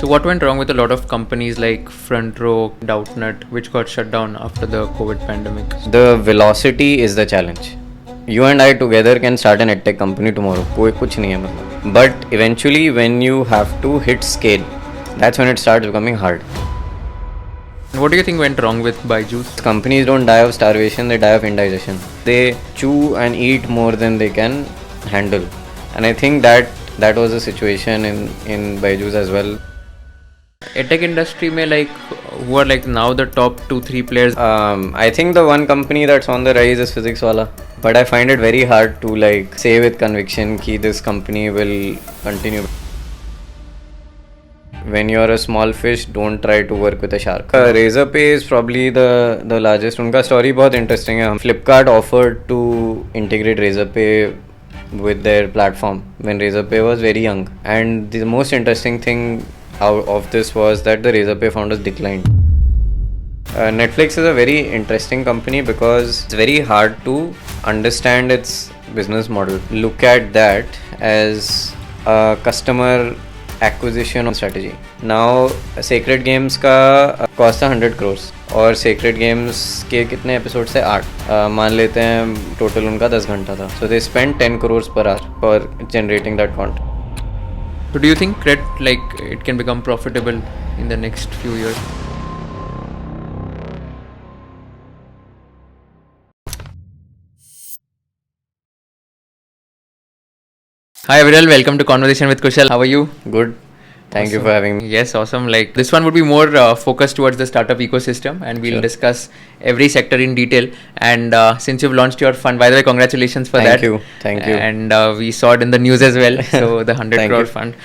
So what went wrong with a lot of companies like Front Row, Doubtnut, which got shut down after the COVID pandemic? The velocity is the challenge. You and I together can start an edtech company tomorrow. कोई कुछ नहीं है मतलब. But eventually when you have to hit scale, that's when it starts becoming hard. And what do you think went wrong with Byju's? Companies don't die of starvation, they die of indigestion. They chew and eat more than they can handle. And I think that was the situation in Byju's as well. EdTech industry में like who are like now the top 2-3 players? I think the one company that's on the rise is Physics Wala. But I find it very hard to like say with conviction that this company will continue. When you're a small fish, don't try to work with a shark. Razorpay is probably the largest. उनका story बहुत interesting है. Flipkart offered to integrate Razorpay with their platform when Razorpay was very young. And the most interesting thing out of this was that the Razorpay founders declined. Netflix is a very interesting company because it's very hard to understand its business model. Look at that as a customer acquisition strategy. Now Sacred Games का cost था 100 crores और Sacred Games के कितने episodes थे 8. मान लेते हैं total उनका 10 घंटा था. So they spent 10 crores per hour for generating that content. So do you think it can become profitable in the next few years? Hi everyone, welcome to Conversation with Kushal. How are you? Good. Thank you for having me. Yes, awesome. Like this one would be more focused towards the startup ecosystem, and we'll discuss every sector in detail. And since you've launched your fund, by the way, congratulations for that. Thank you. And we saw it in the news as well. So the 100 crore fund.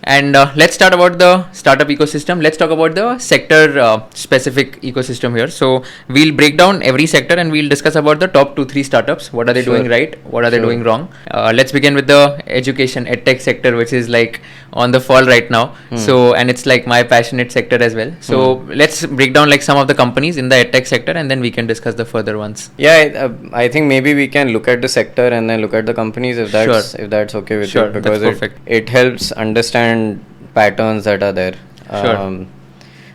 And let's start about the startup ecosystem. Let's talk about the sector specific ecosystem here. So we'll break down every sector and we'll discuss about the top 2-3 startups. What are they doing right? What are they doing wrong? Let's begin with the education edtech sector, which is like on the fall right now. So, and it's like my passionate sector as well. So let's break down like some of the companies in the edtech sector and then we can discuss the further ones. Yeah, I think maybe we can look at the sector and then look at the companies if that's okay with you, because it helps understand patterns that are there.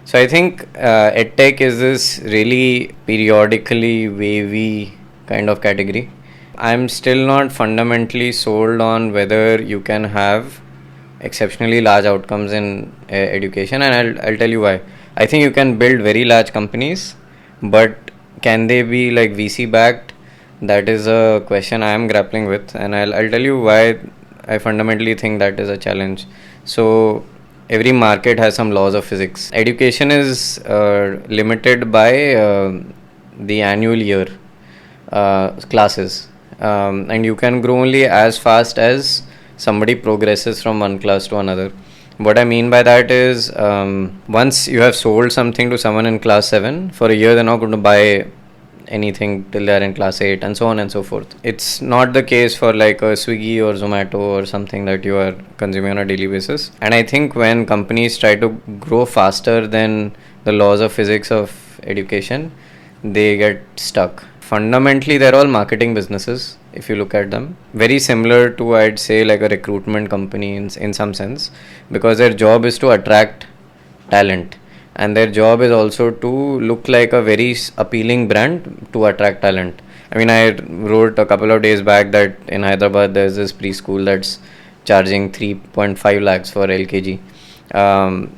So I think edtech is this really periodically wavy kind of category. I'm still not fundamentally sold on whether you can have exceptionally large outcomes in education, and I'll tell you why. I think you can build very large companies, but can they be like VC backed? That is a question I am grappling with, and I'll tell you why I fundamentally think that is a challenge. So every market has some laws of physics. Education is limited by the annual year classes, and you can grow only as fast as somebody progresses from one class to another. What I mean by that is once you have sold something to someone in class 7, for a year they're not going to buy anything till they're in class 8 and so on and so forth. It's not the case for like a Swiggy or Zomato or something that you are consuming on a daily basis. And I think when companies try to grow faster than the laws of physics of education, they get stuck. Fundamentally, they're all marketing businesses if you look at them. Very similar to, I'd say, like a recruitment company in some sense, because their job is to attract talent. And their job is also to look like a very appealing brand to attract talent. I mean, I wrote a couple of days back that in Hyderabad there's this preschool that's charging 3.5 lakhs for LKG.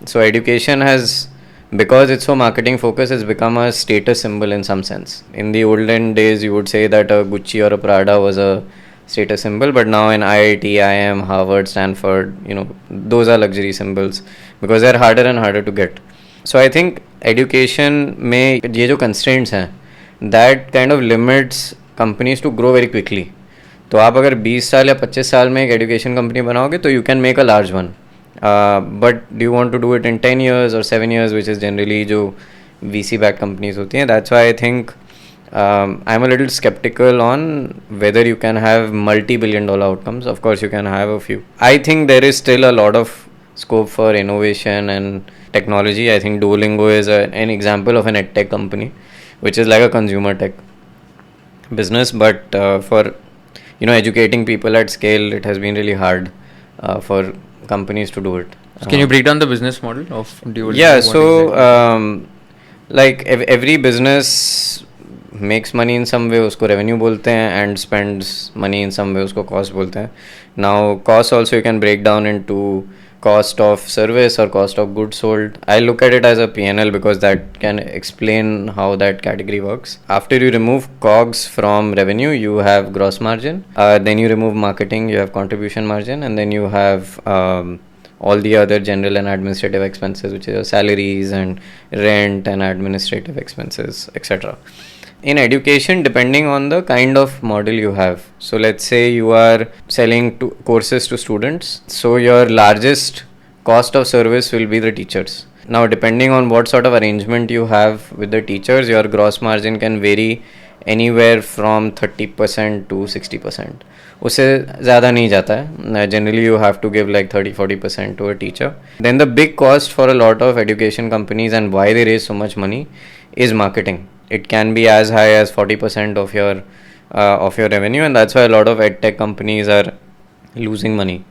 So education has, because it's so marketing focused, it's become a status symbol in some sense. In the olden days, you would say that a Gucci or a Prada was a status symbol, but now in IIT, IIM, Harvard, Stanford, those are luxury symbols because they're harder and harder to get. So I think education में ये जो constraints हैं, that kind of limits companies to grow very quickly. तो आप अगर 20 साल या 25 साल में एक education company बनाओगे तो you can make a large one. But do you want to do it in 10 years or 7 years, which is generally जो VC backed companies होती हैं? That's why I think I'm a little skeptical on whether you can have multi-billion-dollar outcomes. Of course, you can have a few. I think there is still a lot of scope for innovation and technology. I think Duolingo is an example of an edtech company, which is like a consumer tech business. But for educating people at scale, it has been really hard for companies to do it. Can you break down the business model of Dual? Yeah, so like every business makes money in some way, उसको revenue बोलते हैं, and spends money in some way, उसको cost बोलते हैं. Now cost also you can break down into cost of service or cost of goods sold. I look at it as a P&L because that can explain how that category works. After you remove COGS from revenue, you have gross margin. Then you remove marketing, you have contribution margin, and then you have all the other general and administrative expenses, which is salaries and rent and administrative expenses, etc. In education, depending on the kind of model you have, so let's say you are selling courses to students, so your largest cost of service will be the teachers. Now, depending on what sort of arrangement you have with the teachers, your gross margin can vary anywhere from 30% to 60%. उससे ज़्यादा नहीं जाता है. Generally you have to give like 30-40% to a teacher. Then the big cost for a lot of education companies and why they raise so much money is marketing. It can be as high as 40% of your revenue, and that's why a lot of edtech companies are losing money.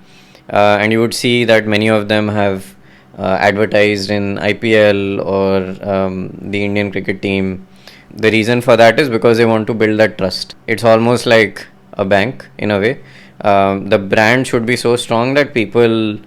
And you would see that many of them have advertised in IPL or the Indian cricket team. The reason for that is because they want to build that trust. It's almost like a bank in a way. The brand should be so strong that people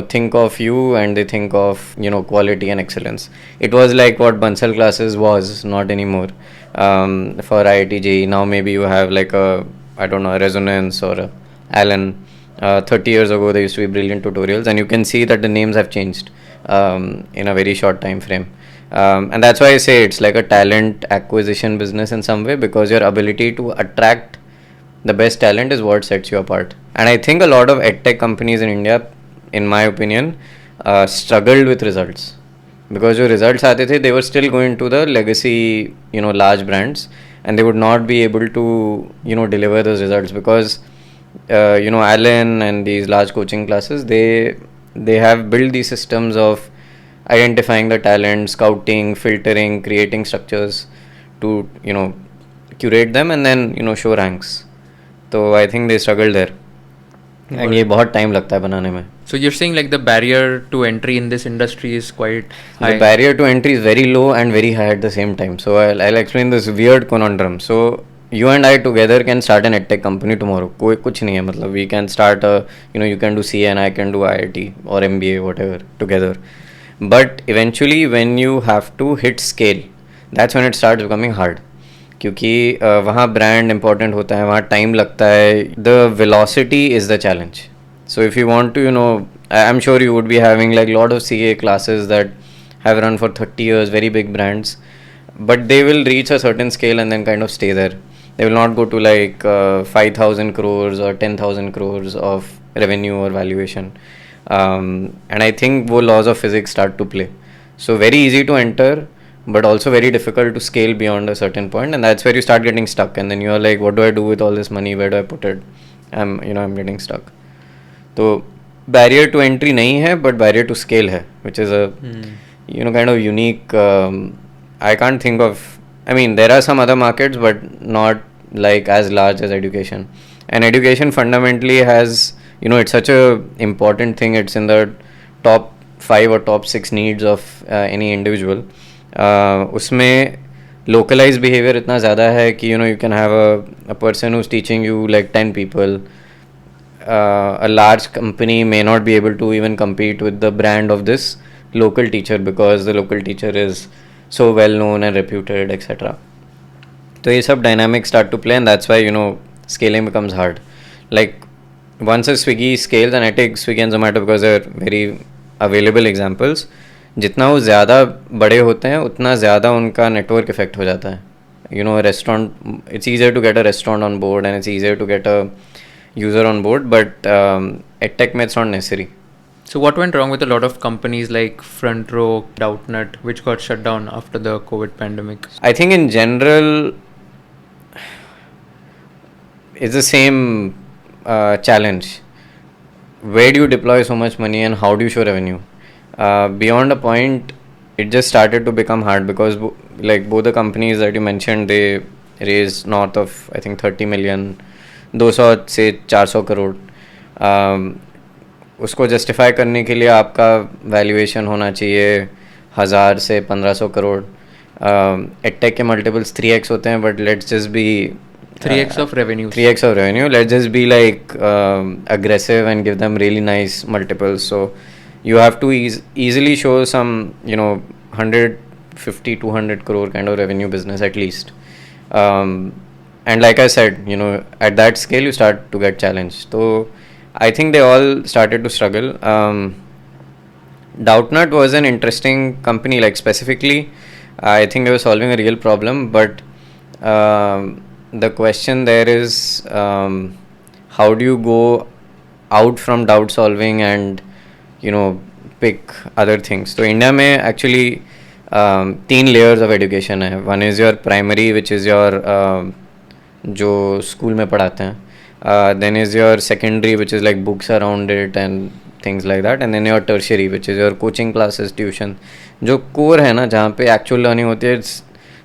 think of you and they think of quality and excellence. It was like what Bansal classes was, not anymore. For IIT JEE, now maybe you have like a Resonance or a Allen. 30 years ago there used to be brilliant tutorials, and you can see that the names have changed in a very short time frame. And that's why I say it's like a talent acquisition business in some way, because your ability to attract the best talent is what sets you apart. And I think a lot of edtech companies in India, in my opinion, struggled with results, because your results aate the, they were still going to the legacy large brands, and they would not be able to deliver those results because Allen and these large coaching classes, they have built these systems of identifying the talent, scouting, filtering, creating structures to curate them and then show ranks. So I think they struggled there, and ये बहुत time लगता है बनाने में. So you're saying like the barrier to entry in this industry is quite high? The barrier to entry is very low and very high at the same time. So I'll explain this weird conundrum. So you and I together can start an edtech company tomorrow. कोई कुछ नहीं है, मतलब we can start a you can do CA and I can do IIT or MBA, whatever, together. But eventually when you have to hit scale, that's when it starts becoming hard. क्योंकि वहाँ brand important होता है, वहाँ time लगता है. The velocity is the challenge. So if you want to I'm sure you would be having like lot of CA classes that have run for 30 years, very big brands, but they will reach a certain scale and then kind of stay there. They will not go to like 5,000 crores or 10,000 crores of revenue or valuation. And I think wo laws of physics start to play. So very easy to enter, but also very difficult to scale beyond a certain point, and that's where you start getting stuck, and then you're like, what do I do with all this money, where do I put it? I'm getting stuck. So barrier to entry nahi hai, but barrier to scale hai, which is a kind of unique. I can't think of, there are some other markets, but not like as large as education. And education fundamentally has, it's such a important thing. It's in the top 5 or top 6 needs of any individual. उसमें localized behavior इतना ज़्यादा है कि you can have a person who's teaching you like 10 people. A large company may not be able to even compete with the brand of this local teacher because the local teacher is so well known and reputed, etc. So ये सब dynamics start to play, and that's why scaling becomes hard. Like once a Swiggy scales, and I take Swiggy and Zomato because they're very available examples, जितना वो ज़्यादा बड़े होते हैं उतना ज़्यादा उनका नेटवर्क इफेक्ट हो जाता है. Restaurant, it's easier to get a restaurant on board and it's easier to get a user on board, but edtech में it's not necessary. So what went wrong with a lot of companies like FrontRow, Doubtnut, which got shut down after the COVID pandemic? I think in general it's the same challenge. Where do you deploy so much money and how do you show revenue? Beyond a point, it just started to become hard because like both the companies that you mentioned, they raised north of I think 30 million, 200 से 400 crore. उसको justify करने के लिए आपका valuation होना चाहिए 1000 से 1500 crore. Edtech के मल्टीपल्स 3x होते हैं, but let's just be 3x of revenue. 3x of revenue. Let's just be like aggressive and give them really nice multiples. So you have to easily show some, 150 200 crore kind of revenue business at least. And like I said, at that scale you start to get challenged. So I think they all started to struggle. Doubtnut was an interesting company. Like specifically, I think they were solving a real problem, but the question there is, how do you go out from doubt solving and pick other things? So India में actually 3 layers of education है. One is your primary, which is your जो school में पढ़ाते हैं. Then is your secondary, which is like books around it and things like that. And then your tertiary, which is your coaching classes, tuition. जो core है ना, जहाँ पे actual learning होती है,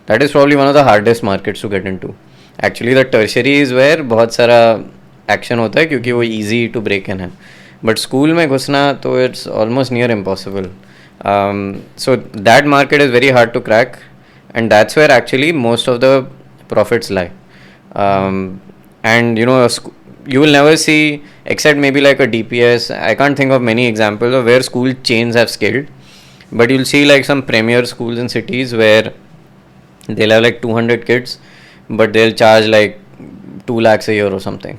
that is probably one of the hardest markets to get into. Actually the tertiary is where बहुत सारा action होता है, क्योंकि वो easy to break in है. But school में घुसना तो it's almost near impossible. So that market is very hard to crack, and that's where actually most of the profits lie. And you will never see, except maybe like a DPS, I can't think of many examples of where school chains have scaled, but you'll see like some premier schools in cities where they'll have like 200 kids, but they'll charge like 2 lakhs a year or something.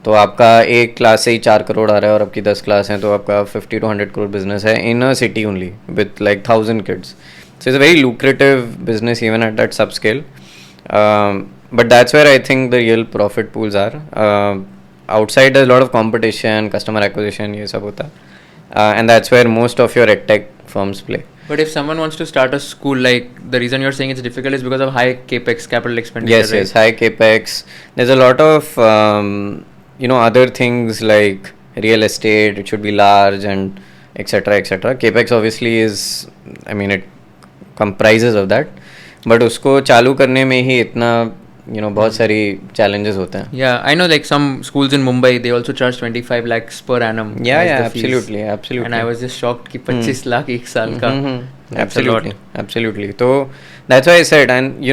तो आपका एक class से ही 4 करोड़ आ रहा है और आपकी 10 class हैं, तो आपका 50 to 100 crore business है in a city only with like 1000 kids. So it's a very lucrative business even at that subscale. But that's where I think the real profit pools are. Outside there's a lot of competition, customer acquisition, ये सब होता है. And that's where most of your edtech firms play. But if someone wants to start a school, like the reason you're saying it's difficult is because of high capex, capital expenditure. Yes, right? Yes, high capex. There's a lot of other things like real estate. It should be large and etc. etc. Capex obviously is, it comprises of that. But उसको चालू करने में ही इतना बहुत सारी challenges होते हैं. Yeah, I know like some schools in Mumbai, they also charge 25 lakhs per annum. Yeah, absolutely. And I was just shocked कि 25 lakh एक साल का. Absolutely. So that's why I said, and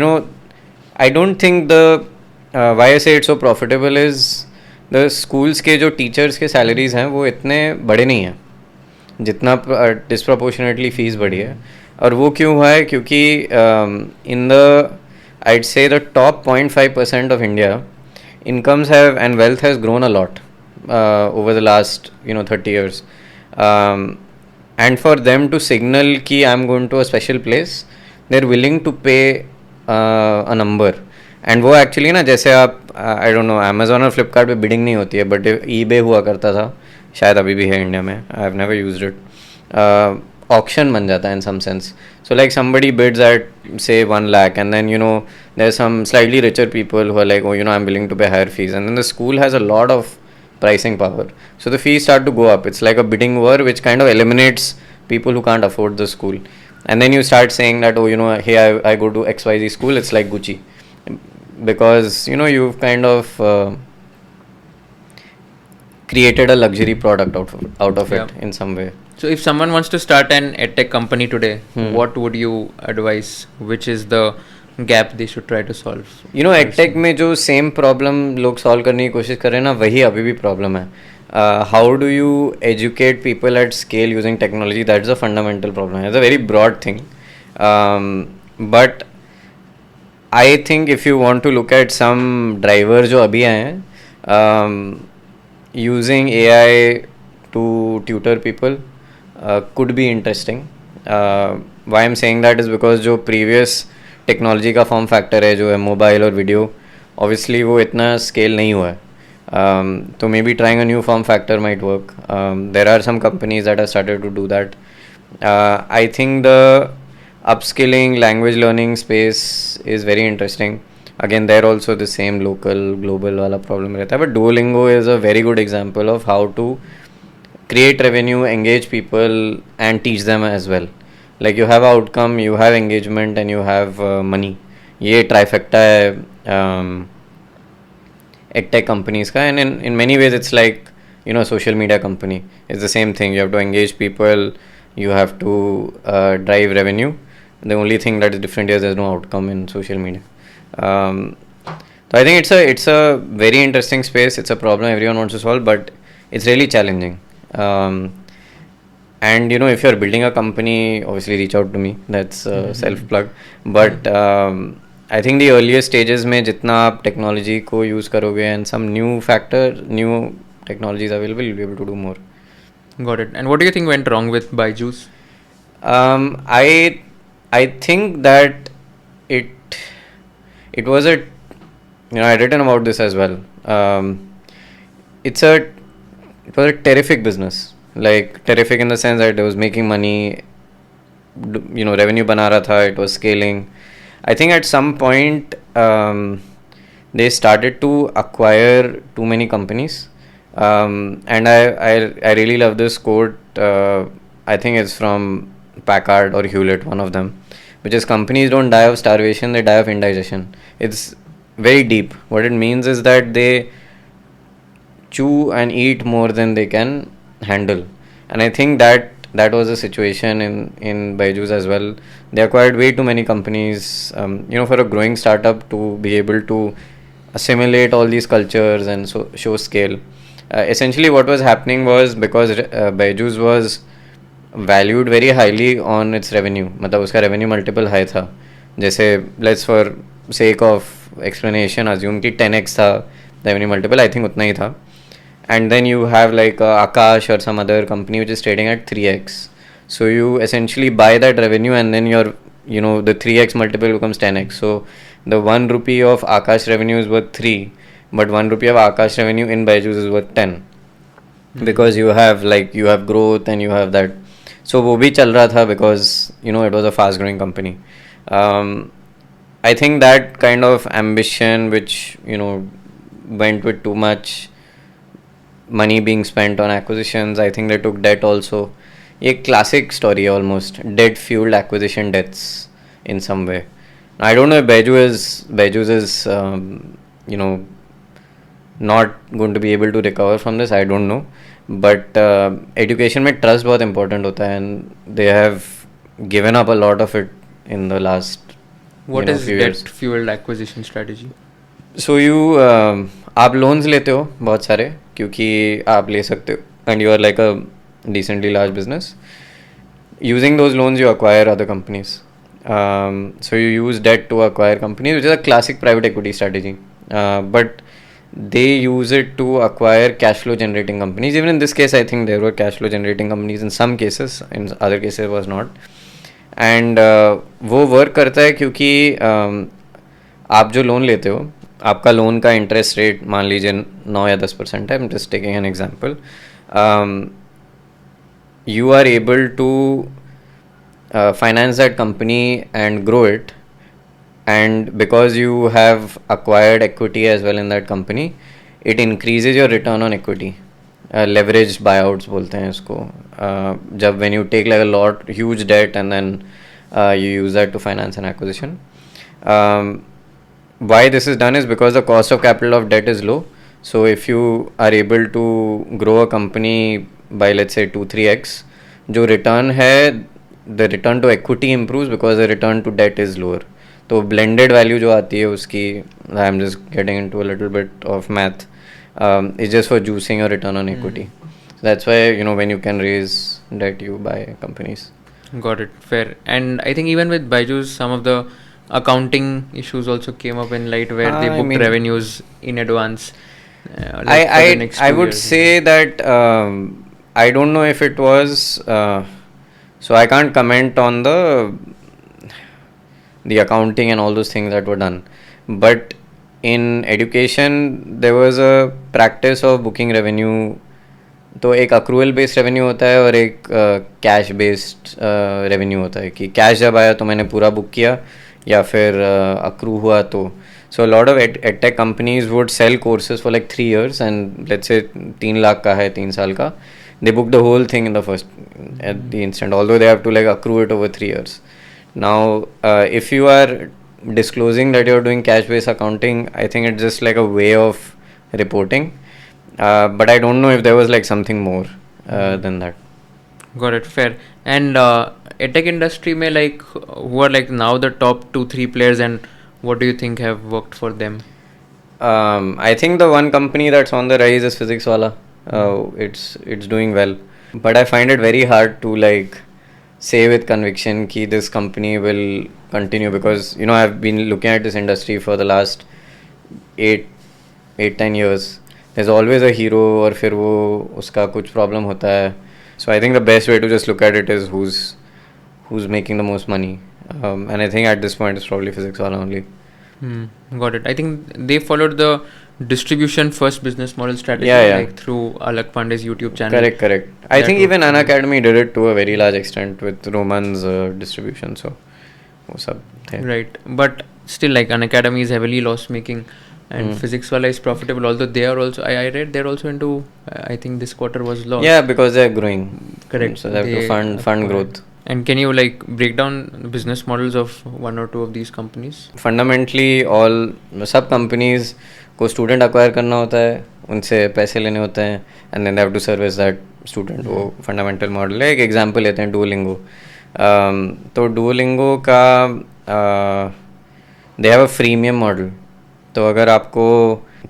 I don't think why I say it's so profitable is the schools के जो teachers के salaries हैं वो इतने बड़े नहीं हैं जितना disproportionately fees बढ़ी है. और वो क्यों हुआ है? क्योंकि in the I'd say the top 0.5% of India, incomes have and wealth has grown a lot over the last 30 years. And for them to signal कि I'm going to a special place, they're willing to pay a number. And वो actually ना, जैसे आप I don't know, Amazon और Flipkart पे bidding नहीं होती है, but eBay हुआ करता था, शायद अभी भी है इंडिया में. I've never used it. Auction बन जाता है in some sense. So like somebody bids at say 1 lakh, and then there's some slightly richer people who are like, oh I'm willing to pay higher fees, and then the school has a lot of pricing power. So the fees start to go up. It's like a bidding war which kind of eliminates people who can't afford the school. And then you start saying that hey, I go to XYZ school, it's like Gucci, because you've kind of created a luxury product out of it in some way. So if someone wants to start an edtech company today, what would you advise? Which is the gap they should try to solve? edtech में जो same problem लोग solve करने की कोशिश कर रहे हैं ना, वही अभी भी problem है. How do you educate people at scale using technology? That's a fundamental problem. It's a very broad thing. But I think if you want to look at some drivers जो अभी आए हैं, using AI to tutor people could be interesting. Why I'm saying that is because जो previous technology का form factor है, जो है mobile और video, obviously वो इतना scale नहीं हुआ है. So maybe trying a new form factor might work. There are some companies that have started to do that. I think the upskilling, language learning space is very interesting. Again, there also the same local, global wala problem रहता है. But Duolingo is a very good example of how to create revenue, engage people and teach them as well. Like you have outcome, you have engagement and you have money. ये trifecta है edtech companies का, and in many ways it's like social media company. It's the same thing. You have to engage people, you have to drive revenue. The only thing that is different is there's no outcome in social media. So I think it's a very interesting space. It's a problem everyone wants to solve, but it's really challenging. And if you're building a company, obviously reach out to me. That's self plug. But I think the earliest stages में जितना आप technology को use करोगे and some new technologies available, you'll be able to do more. Got it. And what do you think went wrong with Byju's? I think that it was a I'd written about this as well. It was a terrific business. Like terrific in the sense that it was making money, revenue bana raha tha, it was scaling. I think at some point they started to acquire too many companies, and I really love this quote. I think it's from Packard or Hewlett, one of them, which is companies don't die of starvation, they die of indigestion. It's very deep. What it means is that they chew and eat more than they can handle, and I think that was the situation in Byju's as well. They acquired way too many companies, for a growing startup to be able to assimilate all these cultures and show scale. Essentially what was happening was because Byju's was valued very highly on its revenue, मतलब उसका revenue multiple high था. जैसे let's for sake of explanation assume कि 10x था revenue multiple, I think उतना ही था. And then you have like Akash or some other company which is trading at 3x. So you essentially buy that revenue and then your the 3x multiple becomes 10x. So the 1 rupee of Akash revenue is worth 3, but 1 rupee of Akash revenue in Byju's is worth 10. Because you have growth and you have that. So वो भी चल रहा था because it was a fast growing company. I think that kind of ambition which went with too much money being spent on acquisitions, I think they took debt also. A classic story almost, debt fueled acquisition deaths in some way. I don't know if Byju's is not going to be able to recover from this, I don't know. But education में trust बहुत important होता है, and they have given up a lot of it in the last What is debt fueled acquisition strategy? So you आप loans लेते हो बहुत सारे क्योंकि आप ले सकते हो and you are like a decently large business. Using those loans you acquire other companies. So you use debt to acquire companies, which is a classic private equity strategy. But they use it to acquire cash flow generating companies. Even in this case I think there were cash flow generating companies in some cases, in other cases was not. And वो work करता है क्योंकि आप जो loan लेते हो, आपका loan का इंटरेस्ट रेट मान लीजिए 9 या 10% है. I'm just taking an example. You are able to finance that company and grow it, and because you have acquired equity as well in that company, it increases your return on equity. Leveraged buyouts बोलते हैं इसको, जब when you take like a huge debt and then you use that to finance an acquisition. Why this is done is because the cost of capital of debt is low. So if you are able to grow a company by let's say 2-3x, जो return है, the return to equity improves because the return to debt is lower. तो blended value जो आती है उसकी, I'm just getting into a little bit of math, it's just for juicing your return on equity. So that's why when you can raise debt you buy companies. Got it, fair. And I think even with Byju's some of the accounting issues also came up in light where they booked revenues in advance. I would say that I don't know if it was so I can't comment on the accounting and all those things that were done, but in education there was a practice of booking revenue. तो एक accrual based revenue होता है और एक cash based revenue होता है कि cash जब आया तो मैंने पूरा book किया या फिर accrue हुआ तो. So a lot of edtech companies would sell courses for like 3 years and let's say 3 lakh का है 3 साल का, they book the whole thing in the first at the instant, although they have to like accrue it over 3 years. Now if you are disclosing that you're doing cash based accounting, I think it's just like a way of reporting. But I don't know if there was like something more than that. Got it, fair. And edtech industry में like who are like now the top 2-3 players, and what do you think have worked for them? I think the one company that's on the rise is Physics Wala. It's doing well, but I find it very hard to like say with conviction कि this company will continue, because you know I've been looking at this industry for the last 8-10 years. There's always a hero और फिर वो उसका कुछ problem होता है. So I think the best way to just look at it is who's making the most money, and I think at this point it's probably Physics Wala only. Got it. I think they followed the distribution first business model strategy, like through Alak Pandey's YouTube channel. Correct. I think even Unacademy did it to a very large extent with Roman's distribution. So, वो सब थे. Right, but still, like Unacademy is heavily loss making, and Physics Wala is profitable. Although they are also, I read they're also into. I think this quarter was loss. Yeah, because they're growing. Correct. So they have to fund growth. And can you like break down business models of one or two of these companies? Fundamentally, सब companies को student acquire करना होता है, उनसे पैसे लेने होते हैं, and then they have to service that student. वो fundamental model है. एक example लेते हैं Duolingo. तो Duolingo का they have a freemium model. तो अगर आपको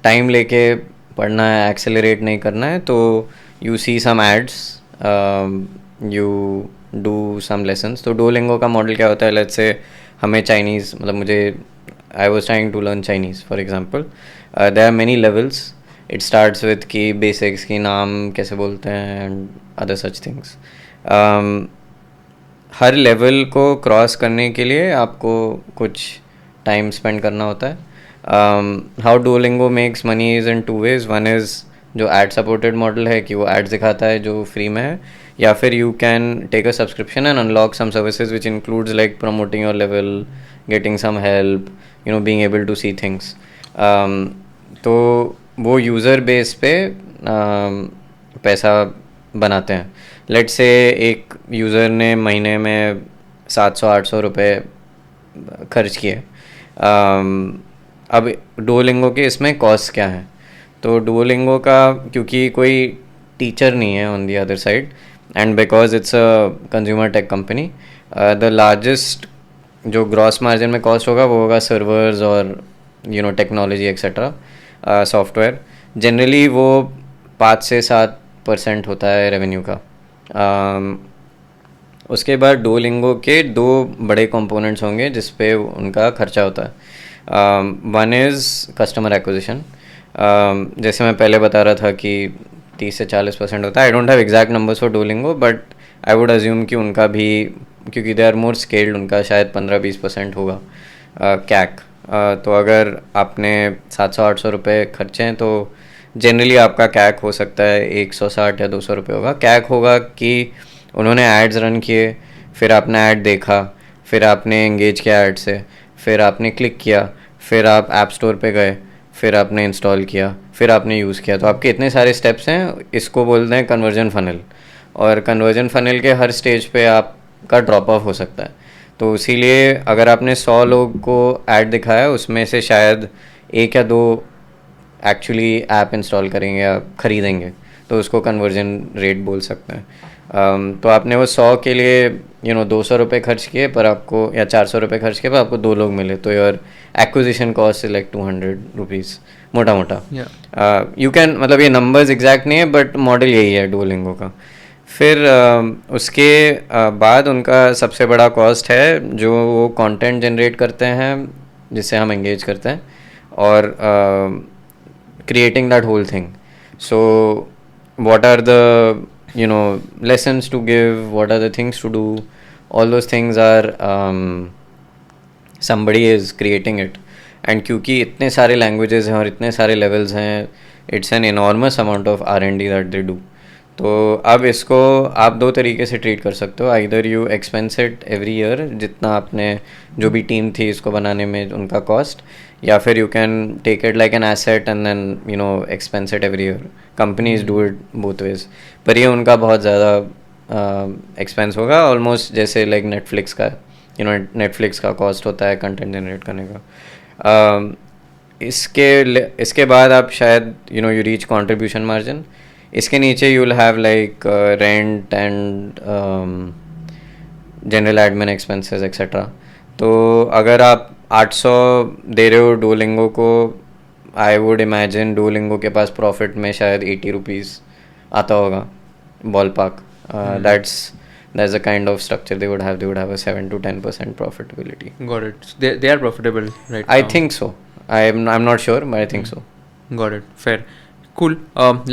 time लेके पढ़ना है, accelerate नहीं करना है, तो you see some ads, you do some lessons. तो Duolingo का मॉडल क्या होता है, let's say हमें चाइनीज़, मतलब मुझे I was trying to learn Chinese for example. There are many levels. It starts with कि basics की नाम कैसे बोलते हैं and other such things. Her level को क्रॉस करने के लिए आपको कुछ टाइम स्पेंड करना होता है. How Duolingo makes money is in two ways. One is जो एड सपोर्टेड मॉडल है कि वो एड्स दिखाता है जो फ्री में है, या फिर you can take a subscription and unlock some services which includes like promoting your level, getting some help, you know, being able to see things. तो वो यूज़र बेस पे पैसा बनाते हैं. लेट्स से एक यूज़र ने महीने में 700-800 रुपये खर्च किए. अब Duolingo के इसमें कॉस्ट क्या है? तो Duolingo का, क्योंकि कोई टीचर नहीं है on the other side, and because it's a consumer tech company, the largest जो ग्रॉस मार्जिन में कॉस्ट होगा वो होगा सर्वर्स और you know technology etcetera, software. Generally वो 5 से 7% होता है रेवेन्यू का. उसके बाद Duolingo के 2 बड़े कंपोनेंट्स होंगे जिस पे उनका खर्चा होता है. One is customer acquisition. जैसे मैं पहले बता रहा था कि 30 से 40% होता है. I don't have exact numbers for Duolingo, but I would assume कि उनका भी, क्योंकि दे आर मोर स्केल्ड, उनका शायद 15-20% होगा कैक. तो अगर आपने 700-800 रुपये खर्चे हैं तो जनरली आपका कैक हो सकता है 160 या 200 रुपये होगा. कैक होगा कि उन्होंने एड्स रन किए, फिर आपने ऐड देखा, फिर आपने एंगेज किया ऐड से, फिर आपने क्लिक किया, फिर आप ऐप स्टोर पे गए, फिर आपने इंस्टॉल किया, फिर आपने यूज़ किया. तो आपके इतने सारे स्टेप्स हैं. इसको बोलते हैं कन्वर्जन फनल. और कन्वर्जन फनल के हर स्टेज पे आपका ड्रॉप ऑफ हो सकता है. तो इसीलिए अगर आपने 100 लोग को ऐड दिखाया, उसमें से शायद 1 या 2 एक्चुअली ऐप इंस्टॉल करेंगे या ख़रीदेंगे, तो उसको कन्वर्जन रेट बोल सकते हैं. तो आपने वो 100 के लिए 200 रुपये खर्च किए, पर आपको, या 400 रुपये खर्च किए, पर आपको 2 लोग मिले, तो your acquisition cost is like 200 rupees मोटा मोटा. यू कैन, मतलब ये नंबर्स एग्जैक्ट नहीं है, बट मॉडल यही है Duolingo का. फिर उसके बाद उनका सबसे बड़ा कॉस्ट है जो वो कंटेंट जनरेट करते हैं जिससे हम एंगेज करते हैं, और creating that whole thing. So what are the lessons to give, what are the things to do, all those things are somebody is creating it. And क्योंकि इतने सारे languages हैं और इतने सारे levels हैं, it's an enormous amount of R&D that they do. तो अब इसको आप 2 तरीके से ट्रीट कर सकते हो. either you expense it every year, जितना आपने, जो भी टीम थी इसको बनाने में उनका कॉस्ट, या फिर you can take it like an asset and then expense it every year. Companies do it both ways. पर ये उनका बहुत ज़्यादा एक्सपेंस होगा, ऑलमोस्ट जैसे लाइक नेटफ्लिक्स का, नेटफ्लिक्स का कॉस्ट होता है कंटेंट जनरेट करने का. इसके बाद आप शायद यू रीच कंट्रीब्यूशन मार्जिन. इसके नीचे you will have like rent and general admin expenses etcetera. तो अगर आप 800 दे रहे हो डुओलिंगो को, आई वुड इमेजिन डुओलिंगो के पास प्रॉफिट में शायद 80 रुपीज़ आता होगा ball park. That's the kind of structure they would have. They would have a 7 to 10% profitability. Got it. They are profitable right I now. think so. I'm not sure, but I think so. Got it. Fair. Cool.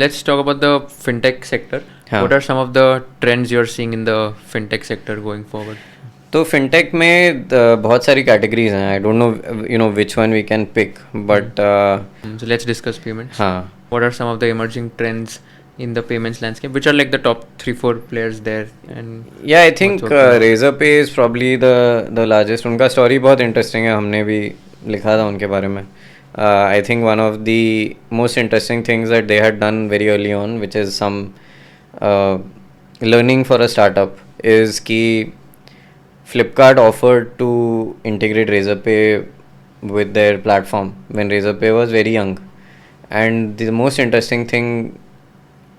Let's talk about the fintech sector. हाँ. What are some of the trends you're seeing in the fintech sector going forward? तो fintech में बहुत सारी categories हैं. I don't know which one we can pick, but so let's discuss payments. हाँ. What are some of the emerging trends in the payments landscape, which are like the top 3-4 players there? And yeah, I think Razorpay is probably the largest. उनका story बहुत interesting है. हमने भी लिखा था उनके बारे में. I think one of the most interesting things that they had done very early on, which is some learning for a startup, is कि Flipkart offered to integrate Razorpay with their platform when Razorpay was very young. And the most interesting thing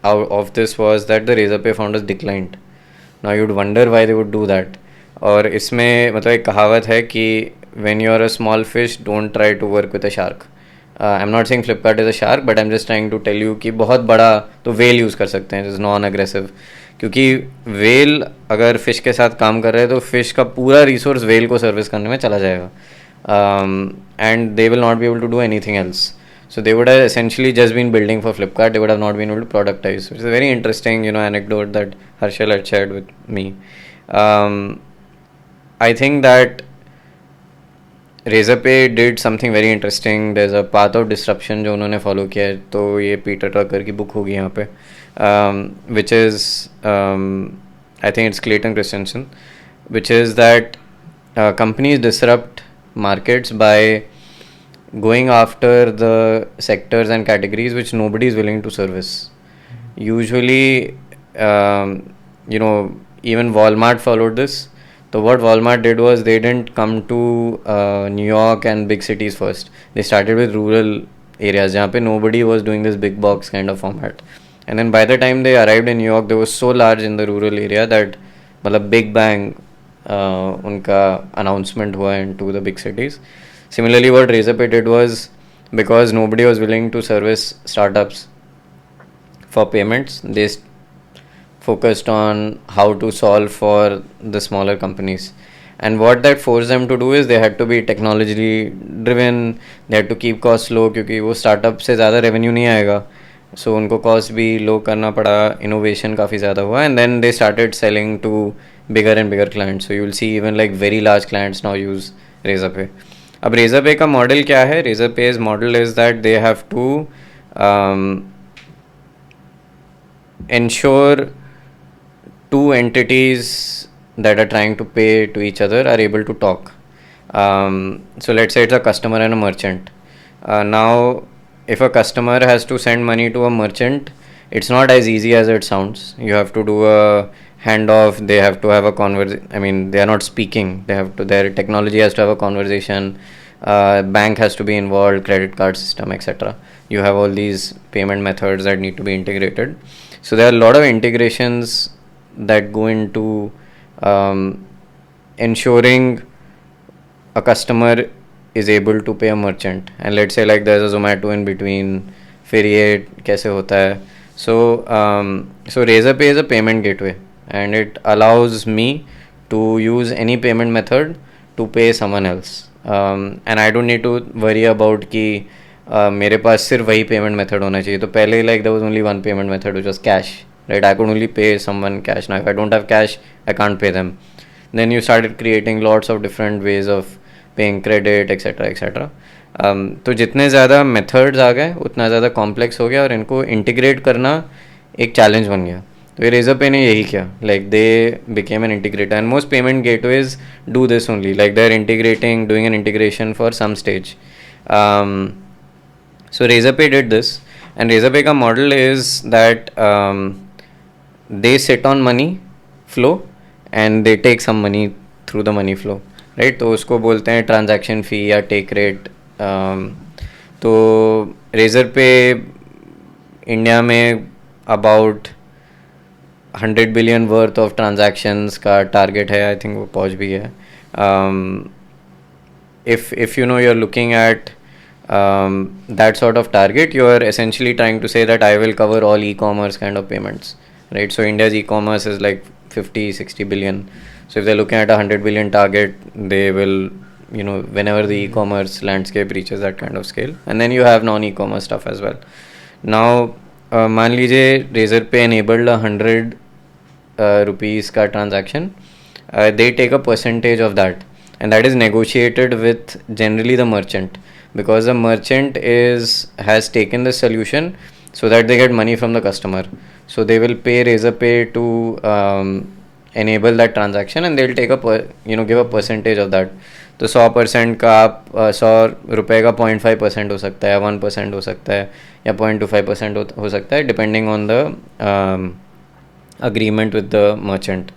out of this was that the Razorpay founders declined. Now you'd wonder why they would do that. और इसमें मतलब एक कहावत है कि when you are a small fish, don't try to work with a shark. I'm not saying Flipkart is a shark, but I'm just trying to tell you कि बहुत बड़ा तो whale use कर सकते हैं, just non-aggressive. क्योंकि whale अगर fish के साथ काम कर रहे हैं तो fish का पूरा resource whale को service करने में चला जाएगा. And they will not be able to do anything else. So they would have essentially just been building for Flipkart. They would have not been able to productize. Which is a very interesting, anecdote that Harshal had shared with me. I think that Razorpay did something very interesting. There's a path of disruption जो उन्होंने follow किया है. तो ये Peter टकर की book होगी यहाँ पे, which is I think it's Clayton Christensen, which is that companies disrupt markets by going after the sectors and categories which nobody is willing to service. Usually, even Walmart followed this. So what Walmart did was they didn't come to New York and big cities first. They started with rural areas जहाँ पे nobody was doing this big box kind of format. And then by the time they arrived in New York, they were so large in the rural area that मतलब Big Bang उनका announcement हुआ into the big cities. Similarly, what Razorpay did was, because nobody was willing to service startups for payments, they focused on how to solve for the smaller companies. And what that forced them to do is they had to be technologically driven, they had to keep costs low क्योंकि वो startup से ज़्यादा revenue नहीं आएगा. So उनको cost भी low करना पड़ा, innovation काफ़ी ज़्यादा हुआ, and then they started selling to bigger and bigger clients. So you will see even like very large clients now use Razorpay. अब Razorpay का मॉडल क्या है? Razorpay's model is that they have to ensure two entities that are trying to pay to each other are able to talk. So let's say it's a customer and a merchant. Now, if a customer has to send money to a merchant, it's not as easy as it sounds. You have to do a handoff. They have to have a conversation. I mean, they are not speaking. Their technology has to have a conversation. Bank has to be involved, credit card system, etc. You have all these payment methods that need to be integrated. So there are a lot of integrations that go into ensuring a customer is able to pay a merchant. And let's say like there's a Zomato in between, फिर ये कैसे होता है. So Razorpay is a payment gateway, and it allows me to use any payment method to pay someone else. And I don't need to worry about कि मेरे पास सिर्फ वही payment method होना चाहिए. तो पहले like there was only one payment method which was cash, right? I could only pay someone cash. Now if I don't have cash, I can't pay them. Then you started creating lots of different ways of paying credit, etc. etc. तो जितने ज़्यादा methods आ गए उतना ज़्यादा complex हो गया और इनको इंटीग्रेट करना एक चैलेंज बन गया. तो ये Razorpay ने यही किया. Like they became an integrator, and most payment gateways do this only. Like they are integrating, doing an integration for some stage. So Razorpay did this, and Razorpay का model is that they sit on money flow and they take some money through the money flow, right? तो उसको बोलते हैं transaction fee या take rate. तो Razorpay India में about 100 billion worth of transactions का target है. आई थिंक वो पहुंच भी है. if you know you're looking at that sort of target, you are essentially trying to say that I will cover all e-commerce kind of payments, right? So India's e-commerce is like 50-60 billion. So if they're looking at a 100 billion target, they will, you know, whenever the e-commerce landscape reaches that kind of scale. And then you have non-e-commerce stuff as well. Now मान लीजिए Razorpay enabled 100 rupees का transaction, they take a percentage of that, and that is negotiated with generally the merchant, because the merchant has taken the solution so that they get money from the customer. So they will pay Razorpay to enable that transaction, and they'll take give a percentage of that. तो 100% का आप 100 रुपये का 0.5% हो सकता है, 1% हो सकता है, या 0.25% हो सकता है, depending on the agreement with the merchant.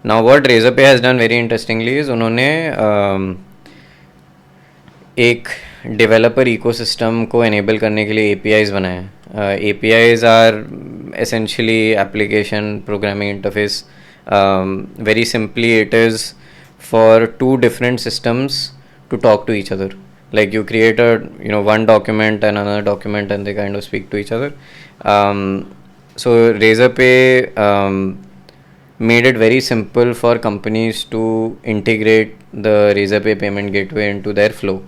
Now what Razorpay has done very interestingly is उन्होंने एक डेवलपर इकोसिस्टम को एनेबल करने के लिए APIs बनाए. APIs are essentially application programming interface. Very simply, it is for two different systems to talk to each other. Like you create one document and another document, and they kind of speak to each other. So Razorpay made it very simple for companies to integrate the Razorpay payment gateway into their flow.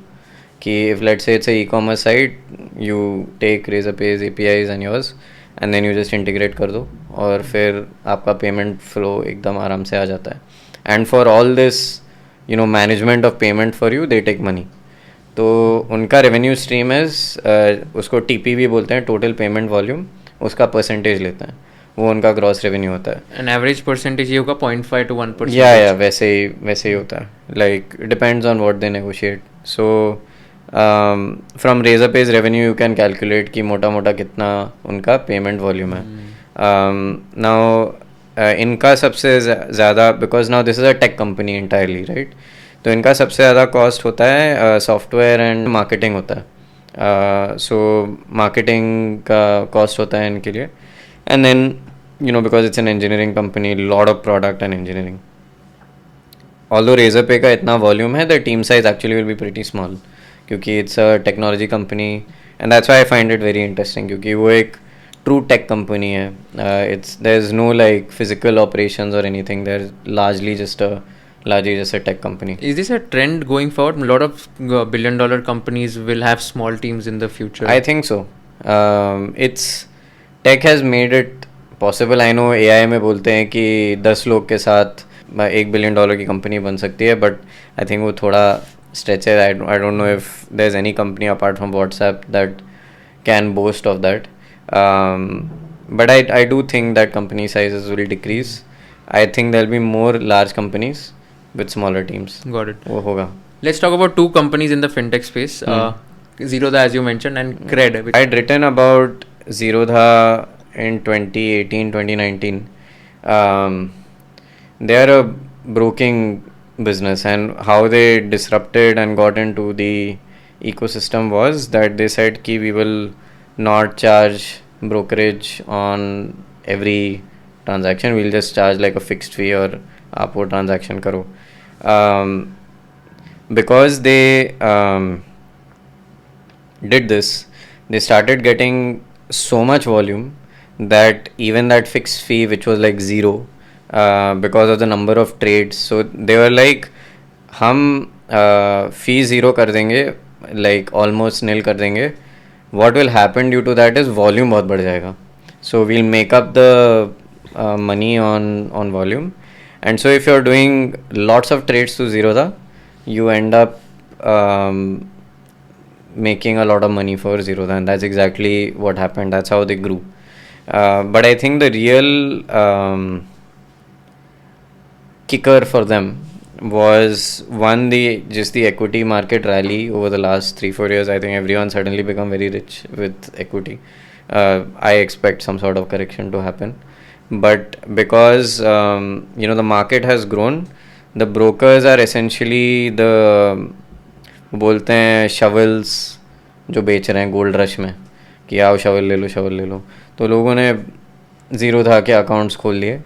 Ki if let's say it's a e-commerce site, you take Razorpay's APIs and yours, and then you just integrate कर दो, और फिर आपका payment flow एकदम आराम से आ जाता है. And for all this, management of payment for you, they take money. तो उनका revenue stream is उसको TPV बोलते हैं, total payment volume, उसका percentage लेते हैं, वो उनका ग्रॉस रेवेन्यू होता है. एन एवरेज परसेंटेज ये होगा 0.5 to 1%. या वैसे ही होता है. Like depends on what they negotiate. So from Razorpay's revenue you can calculate कि मोटा मोटा कितना उनका पेमेंट वॉल्यूम है. नाउ इनका सबसे ज़्यादा, because now this is a tech company entirely, right, तो इनका सबसे ज़्यादा कॉस्ट होता है सॉफ्टवेयर एंड मार्केटिंग होता है. सो मार्केटिंग का कॉस्ट होता है इनके लिए. And then, because it's an engineering company, lot of product and engineering. Although Razorpay का इतना volume है, the team size actually will be pretty small, क्योंकि it's a technology company, and that's why I find it very interesting, क्योंकि वो एक true tech company है. There's no like physical operations or anything. They're largely just a tech company. Is this a trend going forward? A lot of billion-dollar companies will have small teams in the future. I think so. Tech has made it possible. I know AI में बोलते हैं कि 10 लोग के साथ $1 billion की company बन सकती है, but I think वो थोड़ा stretch है. I don't know if there's any company apart from WhatsApp that can boast of that. But I do think that company sizes will decrease. I think there'll be more large companies with smaller teams. Got it. वो होगा. Let's talk about two companies in the fintech space. Zerodha, as you mentioned, and Cred. I'd written about Zerodha in 2018-2019. They are a broking business, and how they disrupted and got into the ecosystem was that they said कि we will not charge brokerage on every transaction. We'll just charge like a fixed fee, और आप वो transaction करो. Because they did this, they started getting so much volume that even that fixed fee, which was like zero, because of the number of trades, so they were like, हम fee zero कर देंगे, like almost nil कर देंगे. What will happen due to that is volume बहुत बढ़ जाएगा. So we'll make up the money on volume. And so if you're doing lots of trades to Zerodha, you end up making a lot of money for Zerodha, and that's exactly what happened. That's how they grew. But I think the real kicker for them was one, the equity market rally over the last 3-4 years. I think everyone suddenly become very rich with equity. I expect some sort of correction to happen, but because the market has grown, the brokers are essentially the बोलते हैं shovels जो बेच रहे हैं gold rush में कि आओ shovel ले लो, तो लोगों ने ज़ीरोधा के अकाउंट्स खोल लिए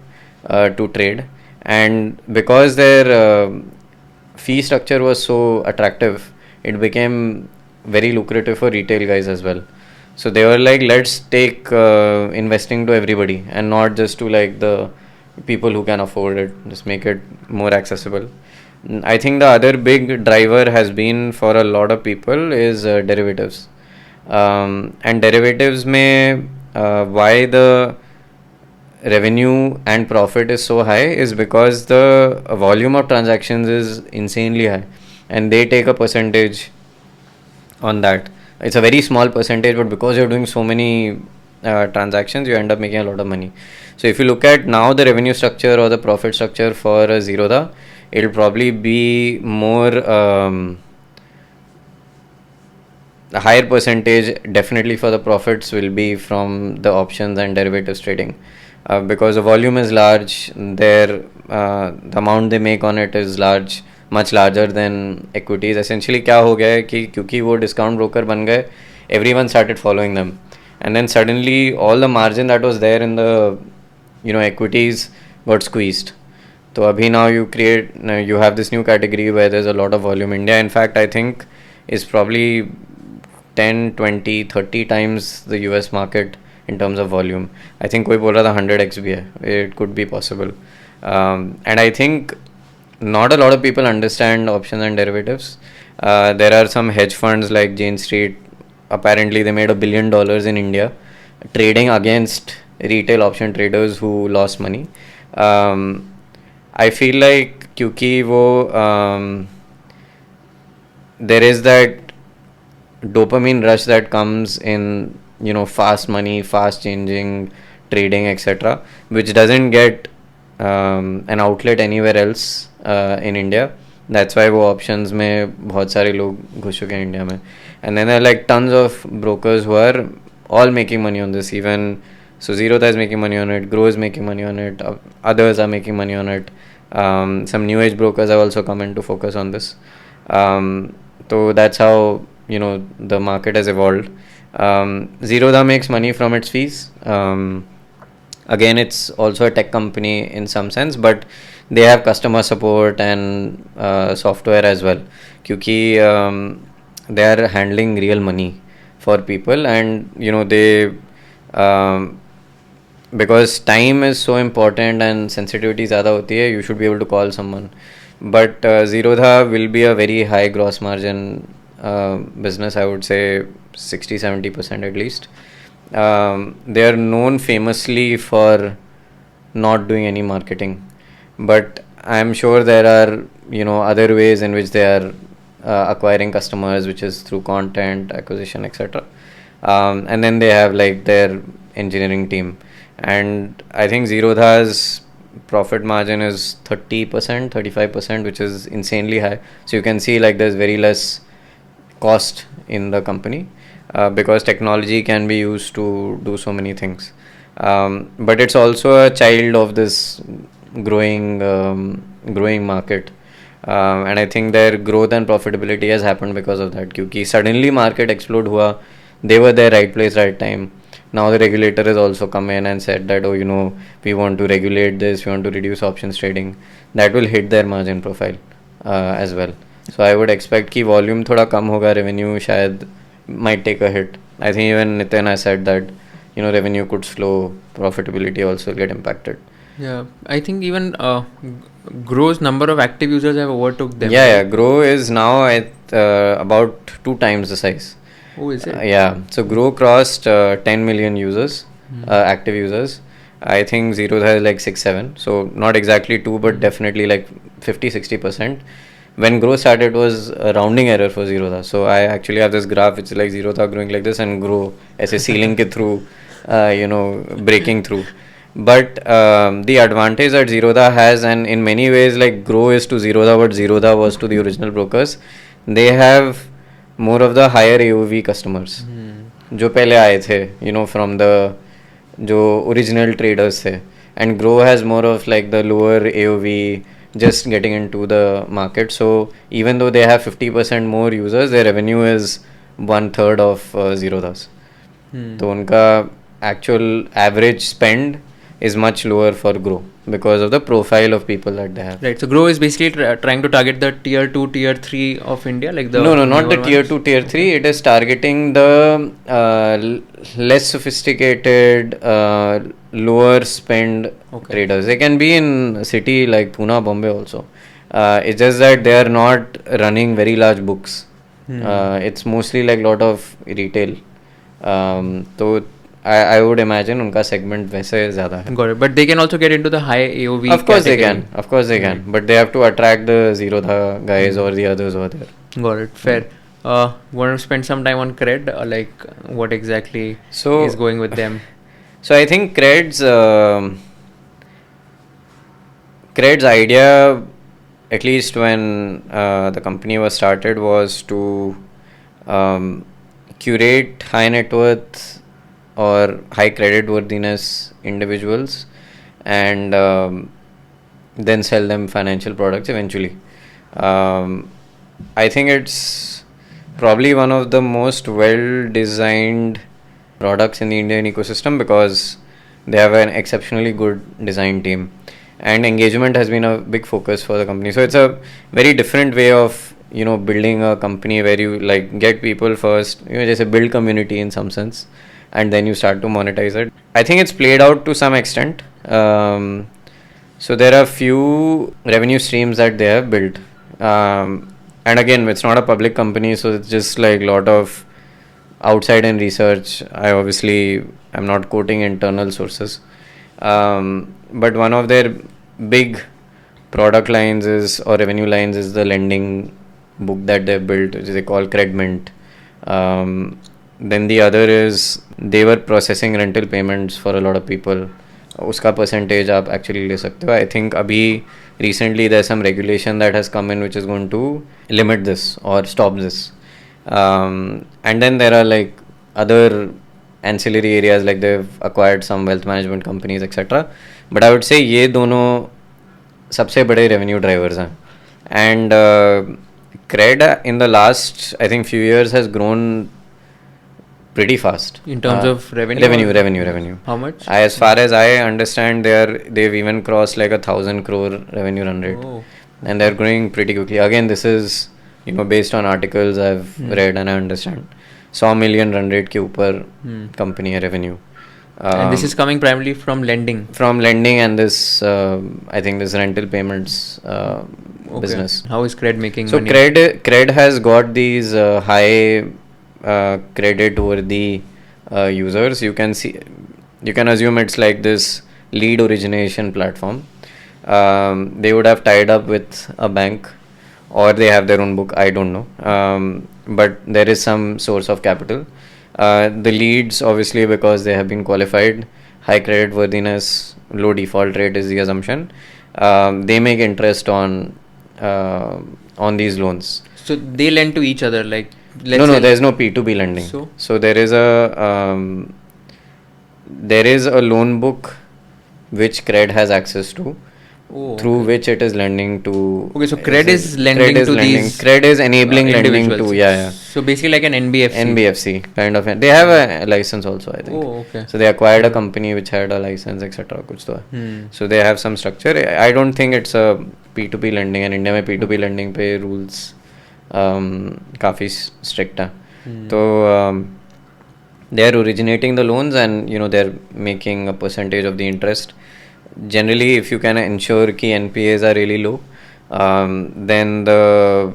to trade, and because there fee structure was so attractive, it became very lucrative for retail guys as well. So they were like, let's take investing to everybody and not just to like the people who can afford it, just make it more accessible. I think the other big driver has been for a lot of people is derivatives, and derivatives may why the revenue and profit is so high is because the volume of transactions is insanely high, and they take a percentage on that. It's a very small percentage, but because you're doing so many transactions, you end up making a lot of money. So if you look at now the revenue structure or the profit structure for Zerodha, it'll probably be more a higher percentage definitely for the profits will be from the options and derivatives trading. Because the volume is large, the amount they make on it is large, much larger than equities. Essentially क्या हो गया है कि क्योंकि वो discount broker बन गए, everyone started following them, and then suddenly all the margin that was there in the equities got squeezed. So abhi now you have this new category where there's a lot of volume. India, in fact, I think is probably 10, 20, 30 times the US market in terms of volume. I think कोई बोल रहा था 100x भी है. It could be possible. And I think not a lot of people understand options and derivatives. There are some hedge funds like Jane Street. Apparently they made $1 billion in India trading against retail option traders who lost money. I feel like क्योंकि वो there is that dopamine rush that comes in fast money, fast changing trading, etc., which doesn't get an outlet anywhere else in India. That's why वो options में बहुत सारे लोग घुस चुके हैं इंडिया में. And then there are like tons of brokers who are all making money on this. Even so, Zerodha is making money on it, Grow is making money on it, others are making money on it. Some new age brokers have also come in to focus on this. So that's how the market has evolved. Zerodha makes money from its fees. Again, it's also a tech company in some sense, but they have customer support and software as well. Because they are handling real money for people, and they because time is so important and sensitivity ज़्यादा होती है, you should be able to call someone. But Zerodha will be a very high gross margin business, I would say 60-70% at least. They are known famously for not doing any marketing, but I am sure there are other ways in which they are acquiring customers, which is through content acquisition, etc. And then they have like their engineering team, and I think Zerodha's profit margin is 30%, 35%, which is insanely high. So you can see like there's very less cost in the company because technology can be used to do so many things. But it's also a child of this growing market. And I think their growth and profitability has happened because of that. Because suddenly market explode hua, they were there right place, right time. Now the regulator has also come in and said that, we want to regulate this, we want to reduce options trading. That will hit their margin profile as well. So I would expect कि volume थोड़ा कम होगा, revenue शायद might take a hit. I think even Nitin has said that, revenue could slow, profitability also get impacted. Yeah, I think even Grow's number of active users have overtook them. Yeah, Grow is now at about 2 times the size. Oh, is it? Yeah, so Grow crossed 10 million users, active users. I think Zerodha is like 6-7, so not exactly 2, but definitely like 50-60%. When Grow started, it was a rounding error for Zerodha. So I actually have this graph which is like Zerodha growing like this and Grow as a ceiling ke through, breaking through. But the advantage that Zerodha has, and in many ways like Grow is to Zerodha what Zerodha was to the original brokers, they have more of the higher AOV customers जो पहले आए थे, from the जो original traders थे, and Grow has more of like the lower AOV just getting into the market. So even though they have 50% more users, their revenue is 1/3 of Zerodha's. तो उनका actual average spend is much lower for Grow because of the profile of people that they have. Right. So Grow is basically trying to target the tier 2, tier 3 of India, like the no, not the tier 2, tier 3. It is targeting the less sophisticated, lower spend traders. They can be in a city like Pune, Bombay also. It's just that they are not running very large books. It's mostly like lot of retail. So I would imagine उनका segment वैसे ज़्यादा है. Got it. But they can also get into the high AOV. Of course they can. Of course they can. But they have to attract the Zerodha guys or the others over there. Got it. Fair. Want to spend some time on Cred? Like what exactly is going with them? So I think Cred's idea, at least when the company was started, was to curate high net worth or high credit worthiness individuals and then sell them financial products eventually. I think it's probably one of the most well designed products in the Indian ecosystem because they have an exceptionally good design team and engagement has been a big focus for the company. So it's a very different way of building a company where you like get people first, just build community in some sense, and then you start to monetize it. I think it's played out to some extent. So there are few revenue streams that they have built. And again, it's not a public company, so it's just like a lot of outside and research. I'm not quoting internal sources. But one of their big product lines or revenue lines is the lending book that they built, which they call Credmint. Then the other is they were processing rental payments for a lot of people. Uska percentage आप actually ले सकते हो. I think अभी recently there's some regulation that has come in which is going to limit this or stop this. And then there are like other ancillary areas, like they've acquired some wealth management companies, etc. But I would say ये दोनों सबसे बड़े revenue drivers हैं. And Cred in the last I think few years has grown pretty fast in terms of revenue. How much? As far as I understand, they've even crossed like 1,000 crore revenue run rate. And they're growing pretty quickly. Again, this is based on articles I've read and I understand. 100 million run rate के ऊपर company है revenue. And this is coming primarily from lending. And this I think this rental payments business. How is Cred making money? So Cred has got these high credit worthy users. You can assume it's like this lead origination platform. They would have tied up with a bank or they have their own book, I don't know, but there is some source of capital. The leads, obviously, because they have been qualified, high credit worthiness, low default rate is the assumption. They make interest on these loans. So they lend to each other, like no, there's no P2B lending. So there is a loan book which Cred has access to, through which it is lending to. Okay, so Cred is lending to these. Cred is enabling lending to, yeah. So basically like an NBFC. NBFC kind of. They have a license also, I think. Oh, okay. So they acquired a company which had a license, etc. So they have some structure. I don't think it's a P2P lending, and India में P2P lending पे rules काफी strict है. So they are originating the loans and they're making a percentage of the interest. Generally, if you can ensure कि NPAs are really low, then the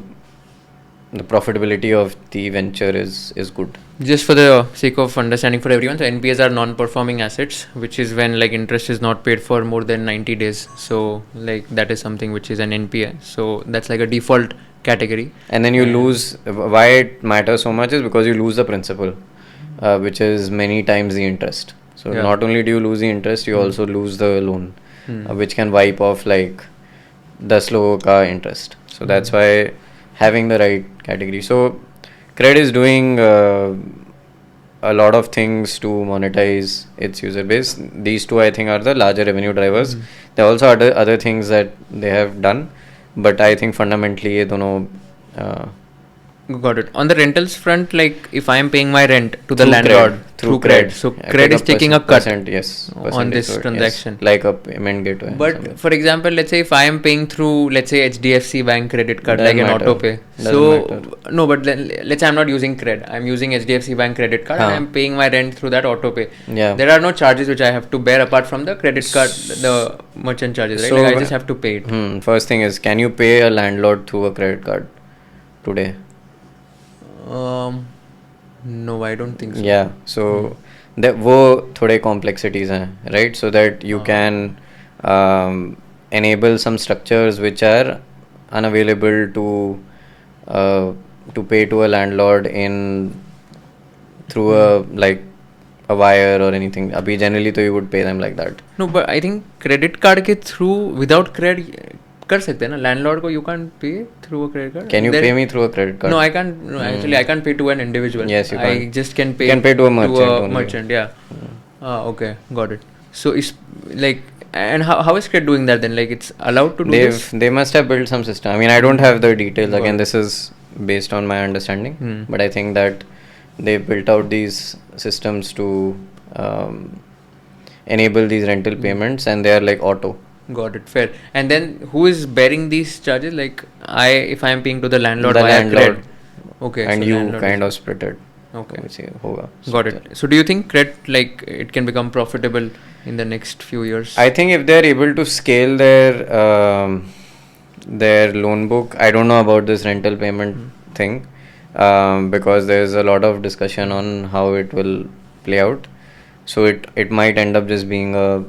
profitability of the venture is good. Just for the sake of understanding for everyone, so NPAs are non-performing assets, which is when like interest is not paid for more than 90 days. So like that is something which is an NPA. So that's like a default category. And then you lose. Why it matters so much is because you lose the principal, which is many times the interest. So not only do you lose the interest, you also lose the loan, which can wipe off like 10 logo ka interest. So that's why having the right category. So Cred is doing a lot of things to monetize its user base. These two I think are the larger revenue drivers. There are also other things that they have done, but I think fundamentally ये दोनों Got it. On the rentals front, like if I am paying my rent to the landlord through cred, so cred is taking a cut yes, on this transaction, yes, like a payment gateway. But for example, let's say if I am paying through, let's say HDFC Bank credit card, like an auto pay. So no, but let's say I'm not using cred. I'm using HDFC Bank credit card and I'm paying my rent through that auto pay. Yeah. There are no charges which I have to bear apart from the credit card, the merchant charges, right? So, like I just have to pay it. First thing is, can you pay a landlord through a credit card today? No, I don't think so. Yeah, so वो थोड़े complexities हैं, right? So that you can enable some structures which are unavailable to pay to a landlord in through a wire or anything. Abhi generally तो you would pay them like that. No, but I think credit card के through without credit कर सकते हैं ना landlord को. You can pay through a credit card. Can you pay me through a credit card? No I can. Actually I can pay to an individual. Yes you I just can pay to a merchant. Yeah okay got it. So it's like and how is Cred doing that then? Like it's allowed to do this? They must have built some system. I mean, I don't have the details. Again, this is based on my understanding. But I think that they built out these systems to enable these rental payments, and they are like auto. Got it. Fair. And then who is bearing these charges? Like if I am paying to the landlord via Cred. Okay. And so you kind of split it. Okay. Hoga. Got it. So do you think Cred, like it can become profitable in the next few years? I think if they're able to scale their loan book, I don't know about this rental payment thing, because there's a lot of discussion on how it will play out. So it might end up just being a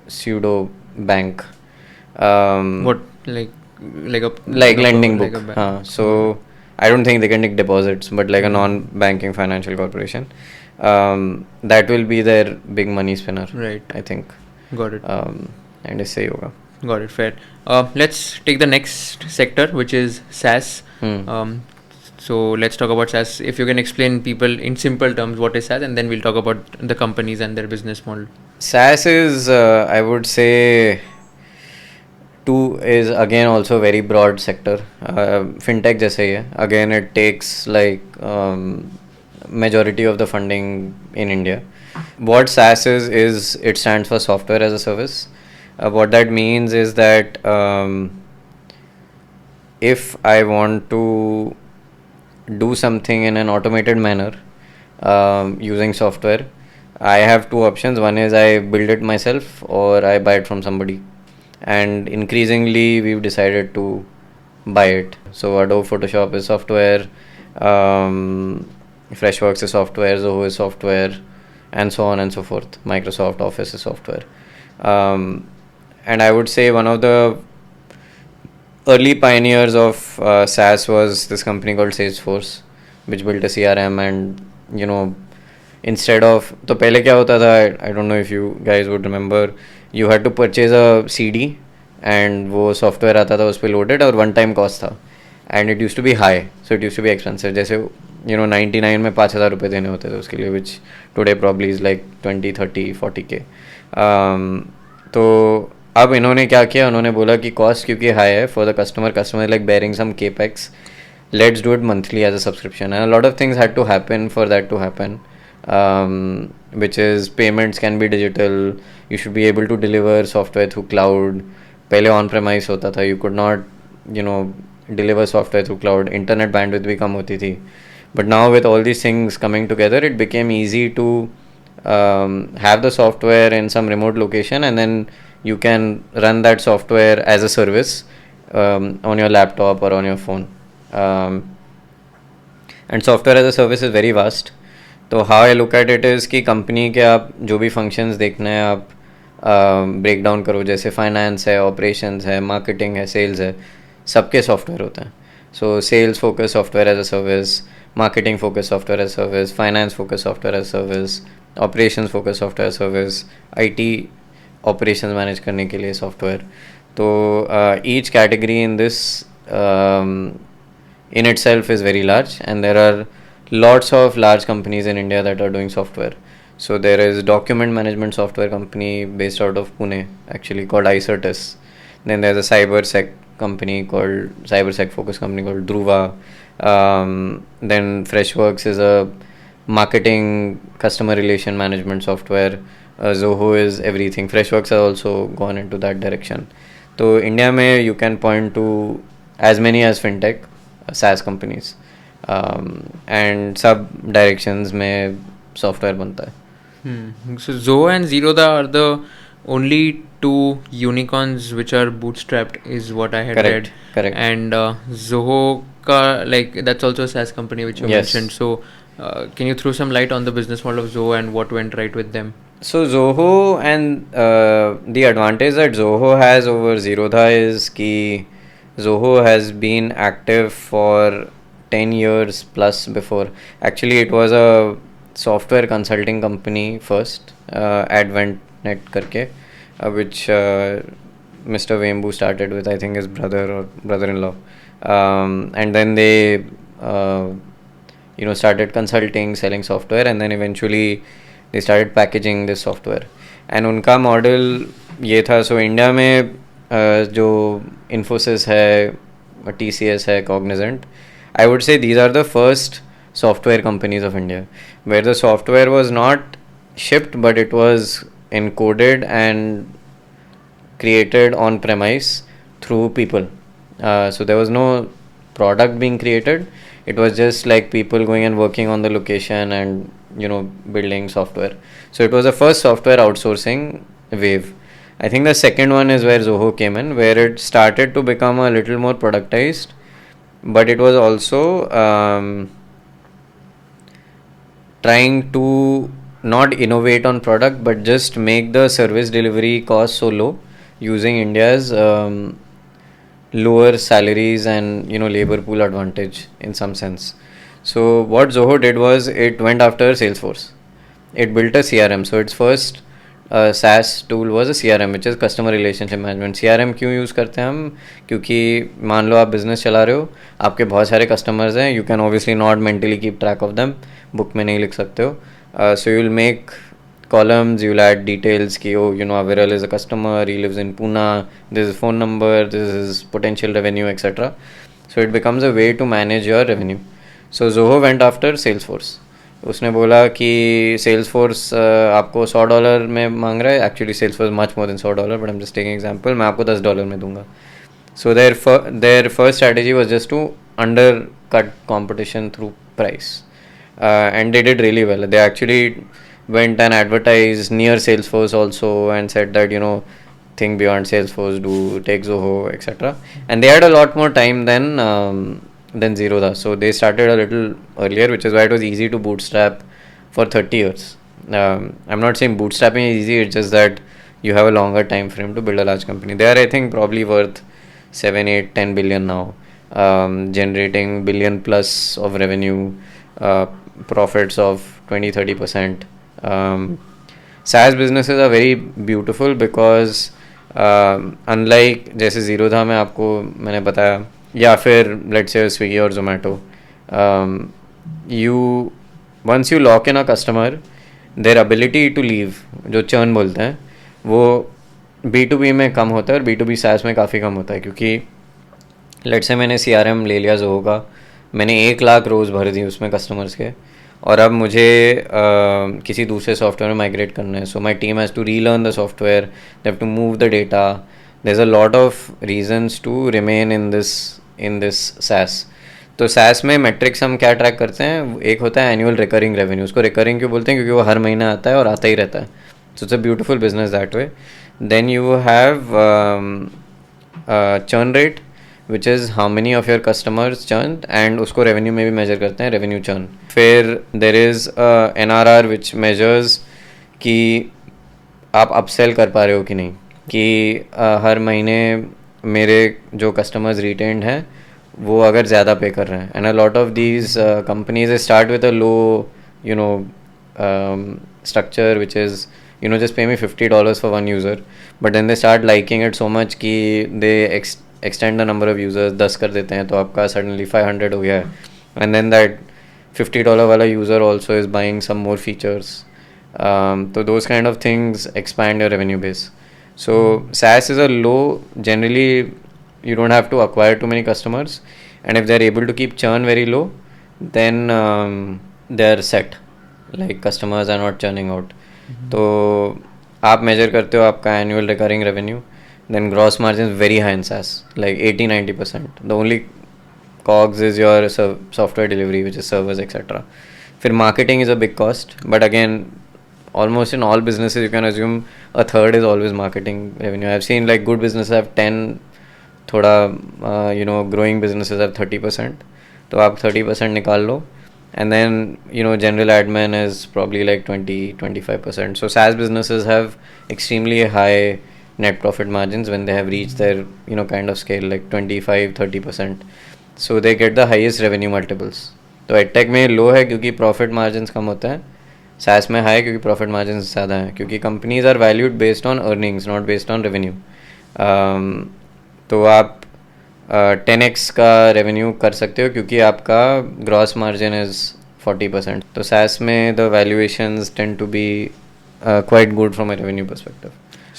pseudo bank. What like lending book? So I don't think they can take deposits, but like a non-banking financial corporation. That will be their big money spinner. Right. I think. Got it. And it's say yoga. Got it. Fair. Let's take the next sector, which is SaaS. So let's talk about SaaS. If you can explain people in simple terms what is SaaS, and then we'll talk about the companies and their business model. SaaS is, I would say, is again also very broad sector. Fintech जैसे ही है. Again, it takes like majority of the funding in India. What SaaS is it stands for software as a service. What that means is that if I want to do something in an automated manner using software, I have two options. One is I build it myself or I buy it from somebody. And increasingly we've decided to buy it. So Adobe Photoshop is software, Freshworks is software, Zoho is software, and so on and so forth. Microsoft Office is software. And I would say one of the early pioneers of SaaS was this company called Salesforce, which built a CRM. And instead of, तो पहले क्या होता था, I don't know if you guys would remember, you had to purchase a CD and वो software आता था उस पर loaded और one time cost था, and it used to be high, so it used to be expensive. जैसे 99 में 5,000 रुपये देने होते थे उसके लिए, which today probably is like 20, 30, 40K. तो अब इन्होंने क्या किया, उन्होंने बोला कि cost क्योंकि high है for the customer is like bearing some capex, let's do it monthly as a subscription. And a lot of things had to happen for that to happen. Which is payments can be digital, you should be able to deliver software through cloud. पहले on premise होता था, you could not deliver software through cloud, internet bandwidth भी कम होती थी. But now with all these things coming together, it became easy to have the software in some remote location, and then you can run that software as a service on your laptop or on your phone. And software as a service is very vast. तो how I look at it is कि company के आप जो भी functions देखना है आप break down करो, जैसे फाइनेंस है, ऑपरेशंस है, मार्केटिंग है, सेल्स है, सबके सॉफ्टवेयर होते हैं. So sales focus software as a service, marketing focus software as service, finance focus software as service, operations focus software service, IT operations manage करने के लिए सॉफ्टवेयर. तो each category in this in itself is very large, and there are lots of large companies in India that are doing software. So there is document management software company based out of Pune actually called iCertis. Then there's a cyber company called cybersec focused company called Dhruva. Then Freshworks is a marketing customer relation management software. Zoho is everything. Freshworks has also gone into that direction. So India mein you can point to as many as fintech SaaS companies, and sub directions में software बनता है. So Zoho and Zerodha are the only two unicorns which are bootstrapped, is what I had read. Correct. And Zoho ka, like, that's also a SaaS company which you mentioned. So can you throw some light on the business model of Zoho and what went right with them? So Zoho, and the advantage that Zoho has over Zerodha is कि Zoho has been active for 10 years plus before. Actually, it was a software consulting company first, AdventNet करके, which Mr. Vembu started with, I think his brother or brother-in-law, and then they started consulting, selling software, and then eventually they started packaging this software. And उनका model ये था. So India में जो Infosys है, TCS है, Cognizant, I would say these are the first software companies of India where the software was not shipped but it was encoded and created on premise through people. So there was no product being created. It was just like people going and working on the location and building software. So it was the first software outsourcing wave. I think the second one is where Zoho came in, where it started to become a little more productized, but it was also trying to not innovate on product but just make the service delivery cost so low using India's lower salaries and labor pool advantage in some sense. So what Zoho did was it went after Salesforce. It built a CRM. So its first SaaS tool was a CRM, which is customer relationship management. CRM क्यों use करते हैं हम? क्योंकि मान लो आप business चला रहे हो, आपके बहुत सारे कस्टमर्स हैं, you can obviously not mentally keep track of them, book में नहीं लिख सकते हो. So you'll make columns, you'll add details ki Aviral is a customer, he lives in Pune, this is phone number, this is potential revenue, etc. So it becomes a way to manage your revenue. So Zoho went after Salesforce. उसने बोला कि Salesforce आपको $100 में मांग रहा है. Actually Salesforce much more than $100, but I'm just taking example. मैं आपको $10 में दूंगा. So their first strategy was just to undercut competition through price, and they did really well. They actually went and advertised near Salesforce also and said that think beyond Salesforce, do take Zoho, etc. And they had a lot more time than Zerodha. So they started a little earlier, which is why it was easy to bootstrap for 30 years. I'm not saying bootstrapping is easy, it's just that you have a longer time frame to build a large company. They are, I think, probably worth 7, 8, 10 billion now, generating billion plus of revenue, profits of 20-30%. SaaS businesses are very beautiful because unlike जैसे Zerodha में आपको मैंने बताया, या फिर let's say Swiggy or Zomato, once you lock in a customer, their ability to leave, जो churn बोलते हैं, वो B2B में कम होता है और B2B SaaS में काफ़ी कम होता है. क्योंकि let's say मैंने CRM ले लिया Zoho का, मैंने 1 लाख रोज़ भर दी उसमें कस्टमर्स के, और अब मुझे किसी दूसरे सॉफ्टवेयर में माइग्रेट करना है. So my team has to relearn the software, they have to move the data. There is a lot of reasons to remain in this SaaS. तो SaaS में मेट्रिक्स हम क्या ट्रैक करते हैं? एक होता है एनुअल रिकरिंग रेवेन्यू. उसको रिकरिंग क्यों बोलते हैं? क्योंकि वो हर महीने आता है और आता ही रहता है. So it's a beautiful business that way. Then you have churn rate, which is how many of your customers churned, and उसको revenue में भी measure करते हैं, revenue churn. फिर there is NRR which measures कि आप upsell कर पा रहे हो कि नहीं, कि हर महीने मेरे जो customers retained हैं वो अगर ज़्यादा पे कर रहे हैं. And a lot of these companies they start with a low structure which is just pay me $50 for one user, but then they start liking it so much कि they extend the number of users, 10 कर देते हैं तो आपका suddenly 500 हो गया है. And then that $50 वाला user also is buying some more features. So those kind of things expand your revenue base. So SaaS is a low, generally you don't have to acquire too many customers, and if they're able to keep churn very low, then they're set, like customers are not churning out. तो आप measure करते हो आपका annual recurring revenue, then gross margin is very high in SaaS, like 80-90%. The only COGS is your software delivery, which is servers, etc. फिर marketing is a big cost, but again almost in all businesses you can assume a third is always marketing revenue. I've seen like good businesses have 10, थोड़ा growing businesses have 30%. तो आप 30% निकाल लो, and then general admin is probably like 20-25%. So SaaS businesses have extremely high net profit margins when they have reached their kind of scale, like 25-30%. So they get the highest revenue multiples. तो edtech में लो है क्योंकि profit margins कम होता है, SaaS में high क्योंकि profit margins ज़्यादा हैं, क्योंकि companies are valued based on earnings not based on revenue. तो आप 10x का रेवेन्यू कर सकते हो क्योंकि आपका ग्रॉस मार्जिन इज़ 40%. तो SaaS में the valuations tend to be quite good from a revenue perspective.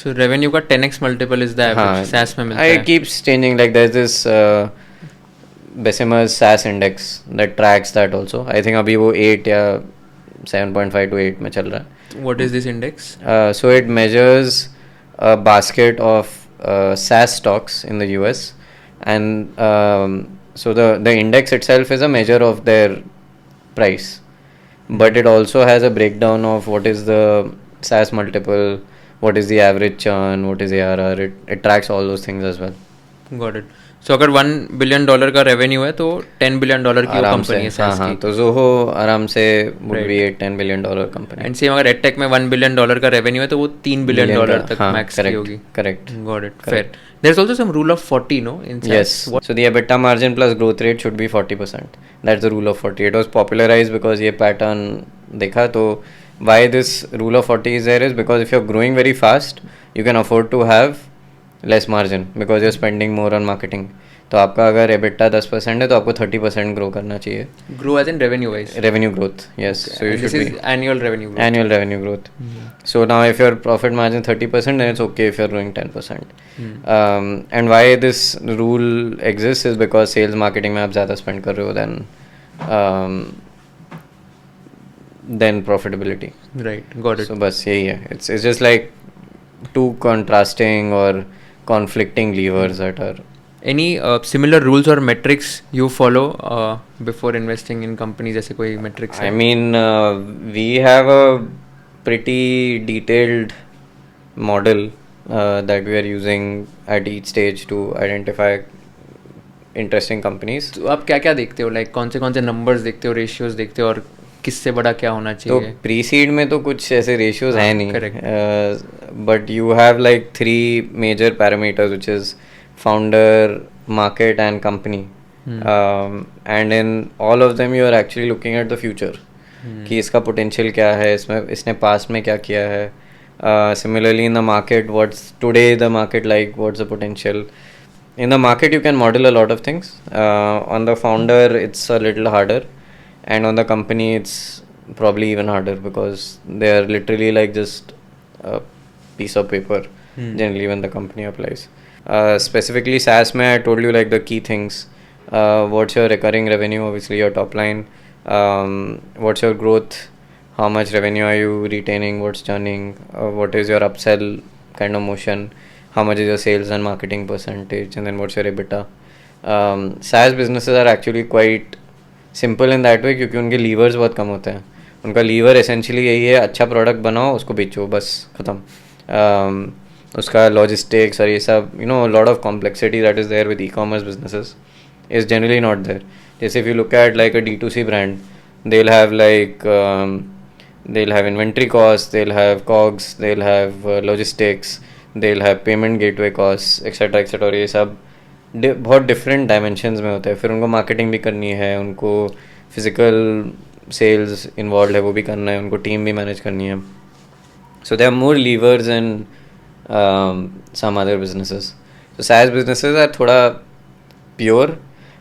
So revenue का 10x multiple is the average SaaS में मिलता है. It keeps changing, like there's this Bessemer's SaaS index that tracks that also. I think अभी वो 8 या 7.5 to 8 में चल रहा है. What is this index? So it measures a basket of SaaS stocks in the US, and so the index itself is a measure of their price, but it also has a breakdown of what is the SaaS multiple, what is the average churn, what is ARR. It tracks all those things as well. Got it. So अगर $1 billion का revenue है तो $10 billion की company है SaaS की. तो Zoho आराम से would be a $10 billion company. And same अगर एडटेक में $1 billion का रेवेन्यू है तो वो $3 billion तक मैक्स की होगी. Correct. Got it. Fair. There is also some rule of 40, no? In SaaS. Yes. So the EBITDA margin plus growth rate should be 40%. That's the rule of 40. It was popularized because ये pattern देखा. तो why this rule of 40 is there is because if you're growing very fast, you can afford to have less margin because you're spending more on marketing. तो आपका अगर EBITDA 10% है तो आपको 30% grow करना चाहिए. Grow as in revenue wise. Revenue growth, yes. Okay. So you and should this is annual revenue growth. Annual revenue growth. So now if your profit margin 30%, then it's okay if you're growing 10%. And why this rule exists is because sales marketing में आप ज़्यादा spend कर रहे हो than profitability. Right, got it. So बस यही है. It's just like two contrasting or conflicting levers that are. Any similar rules or metrics you follow before investing in companies? ऐसे कोई metrics? I mean, we have a pretty detailed model that we are using at each stage to identify interesting companies. तो आप क्या क्या देखते हो? Like कौन से numbers देखते हो, ratios देखते हो और किससे बड़ा क्या होना चाहिए? तो pre-seed में तो कुछ ऐसे ratios हैं नहीं. Correct. But you have like 3 major parameters, which is founder, market and company. And in all of them you are actually looking at the future. कि इसका potential क्या है, इसने past में क्या किया है. Similarly in the market, what's today the market like, what's the potential. In the market you can model a lot of things. On the founder it's a little harder, and on the company it's probably even harder because they are literally like just a piece of paper generally when the company applies. Specifically SaaS mein I told you like the key things. What's your recurring revenue, obviously your top line. What's your growth, how much revenue are you retaining, what's churning, what is your upsell kind of motion, how much is your sales and marketing percentage, and then what's your EBITDA. SaaS businesses are actually quite simple in that way क्योंकि उनके levers बहुत कम होते हैं. उनका lever essentially यही है, अच्छा product बनाओ, उसको बेचो, बस ख़त्म. उसका logistics और ये सब, a lot of complexity that is there with e-commerce businesses is generally not there. जैसे if you look at like a D2C brand, they'll have like they'll have inventory costs, they'll have COGS, they'll have logistics, they'll have payment gateway costs, etc. और ये सब बहुत different dimensions में होता है. फिर उनको marketing भी करनी है, उनको physical sales involved है, वो भी करना है, उनको team भी manage करनी है. So there are more levers in some other businesses. So SaaS businesses are थोड़ा pure.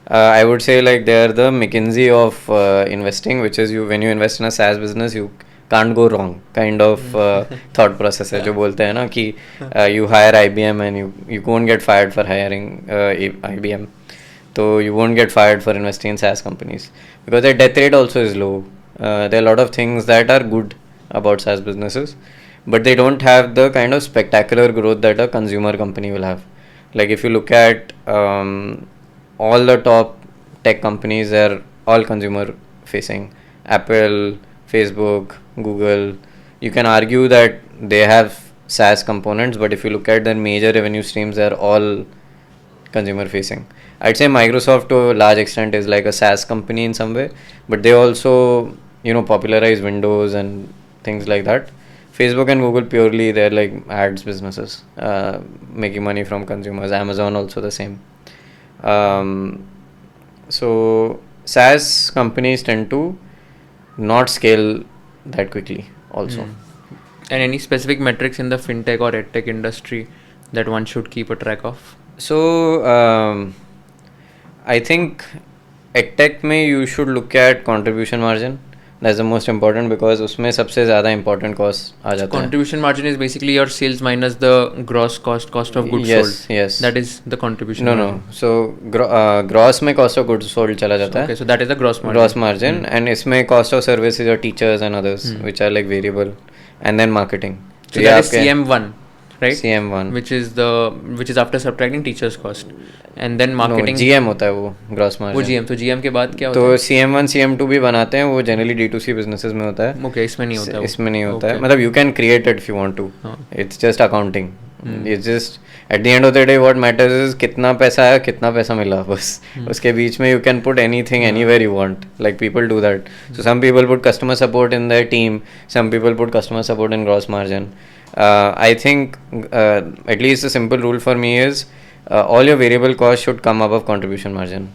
I would say like they are the McKinsey of investing, which is when you invest in a SaaS business, you can't go wrong kind of thought process है जो बोलते हैं ना कि you hire IBM and you won't get fired for hiring IBM, so you won't get fired for investing in SaaS companies because their death rate also is low. There are a lot of things that are good about SaaS businesses, but they don't have the kind of spectacular growth that a consumer company will have. Like if you look at all the top tech companies, are all consumer facing. Apple, Facebook, Google, you can argue that they have SaaS components, but if you look at their major revenue streams, they are all consumer facing. I'd say Microsoft to a large extent is like a SaaS company in some way, but they also, you know, popularize Windows and things like that. Facebook and Google purely they're like ads businesses, making money from consumers. Amazon also the same. So SaaS companies tend to not scale that quickly also. And any specific metrics in the fintech or edtech industry that one should keep a track of? So I think edtech में you should look at contribution margin. That's the most important because उसमें सबसे ज़्यादा important cost आ जाता है. Contribution margin is basically your sales minus the gross cost of goods sold. Yes. That is the contribution. No. So gross में cost of goods sold चला जाता है. Okay, so that is the gross margin. Gross margin, and इसमें cost of services or teachers and others which are like variable, and then marketing. So that is CM1, right? CM1, which is after subtracting teachers cost, and then marketing. No, GM होता है वो gross margin. वो GM, तो GM के बाद क्या होता है? तो CM1 CM2 भी बनाते हैं, वो generally D2C businesses में होता है. Okay, इसमें नहीं होता है. इसमें नहीं होता है. मतलब you can create it if you want to. It's just accounting. It's just at the end of the day what matters is कितना पैसा आया, कितना पैसा मिला, बस. उसके बीच में you can put anything anywhere you want. Like people do that. So some people put customer support in their team. Some people put customer support in gross margin. I think at least a simple rule for me is all your variable costs should come above contribution margin.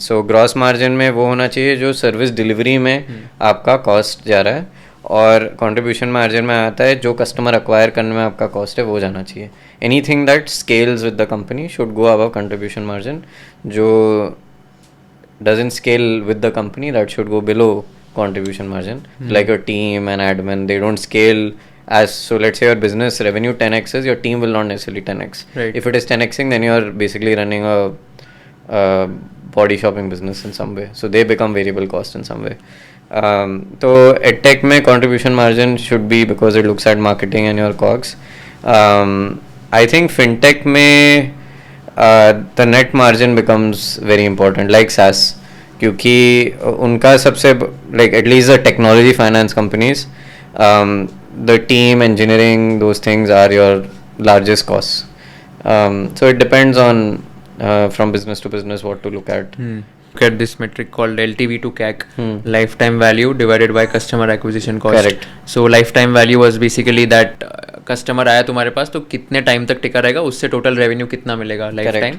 So gross margin में वो होना चाहिए जो service delivery में आपका cost जा रहा है, और कंट्रीब्यूशन मार्जिन में आता है जो कस्टमर अक्वायर करने में आपका कॉस्ट है वो जाना चाहिए. Anything that scales with the company should go above contribution margin. जो doesn't scale with the company that should go below contribution margin. Like your team and admin, they don't scale as, so let's say your business revenue 10x's, your team will not necessarily 10x. Right. If it is 10xing, then you're basically running a body shopping business in some way, so they become variable cost in some way. So edtech mein contribution margin should be, because it looks at marketing and your cogs. I think fintech mein the net margin becomes very important, like SaaS, क्योंकि उनका सबसे like at least the technology finance companies, the team, engineering, those things are your largest costs. So it depends on from business to business what to look at. Look at this metric called LTV to CAC, lifetime value divided by customer acquisition cost. Correct. So lifetime value was basically that customer आया तुम्हारे पास तो कितने time तक टिका रहेगा, उससे total revenue कितना मिलेगा life time,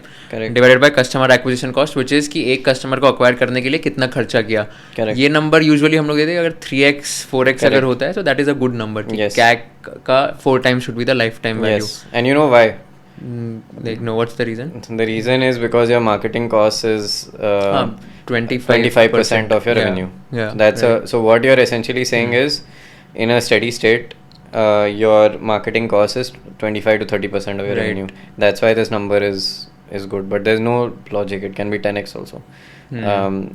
divided by customer acquisition cost, which is कि एक कस्टमर को अक्वायर करने के लिए कितना खर्चा किया. ये नंबर यूजुअली हम लोग देते हैं अगर 3x 4x अगर होता है, so that is a good number. CAC का 4 times should be the lifetime value. And you know why? Like, no, what's the reason? The reason is because your marketing cost is 25% of your revenue. Yeah, that's right. So what you're essentially saying is, in a steady state, your marketing cost is 25 to 30% of your revenue. That's why this number is good, but there's no logic. It can be 10x also.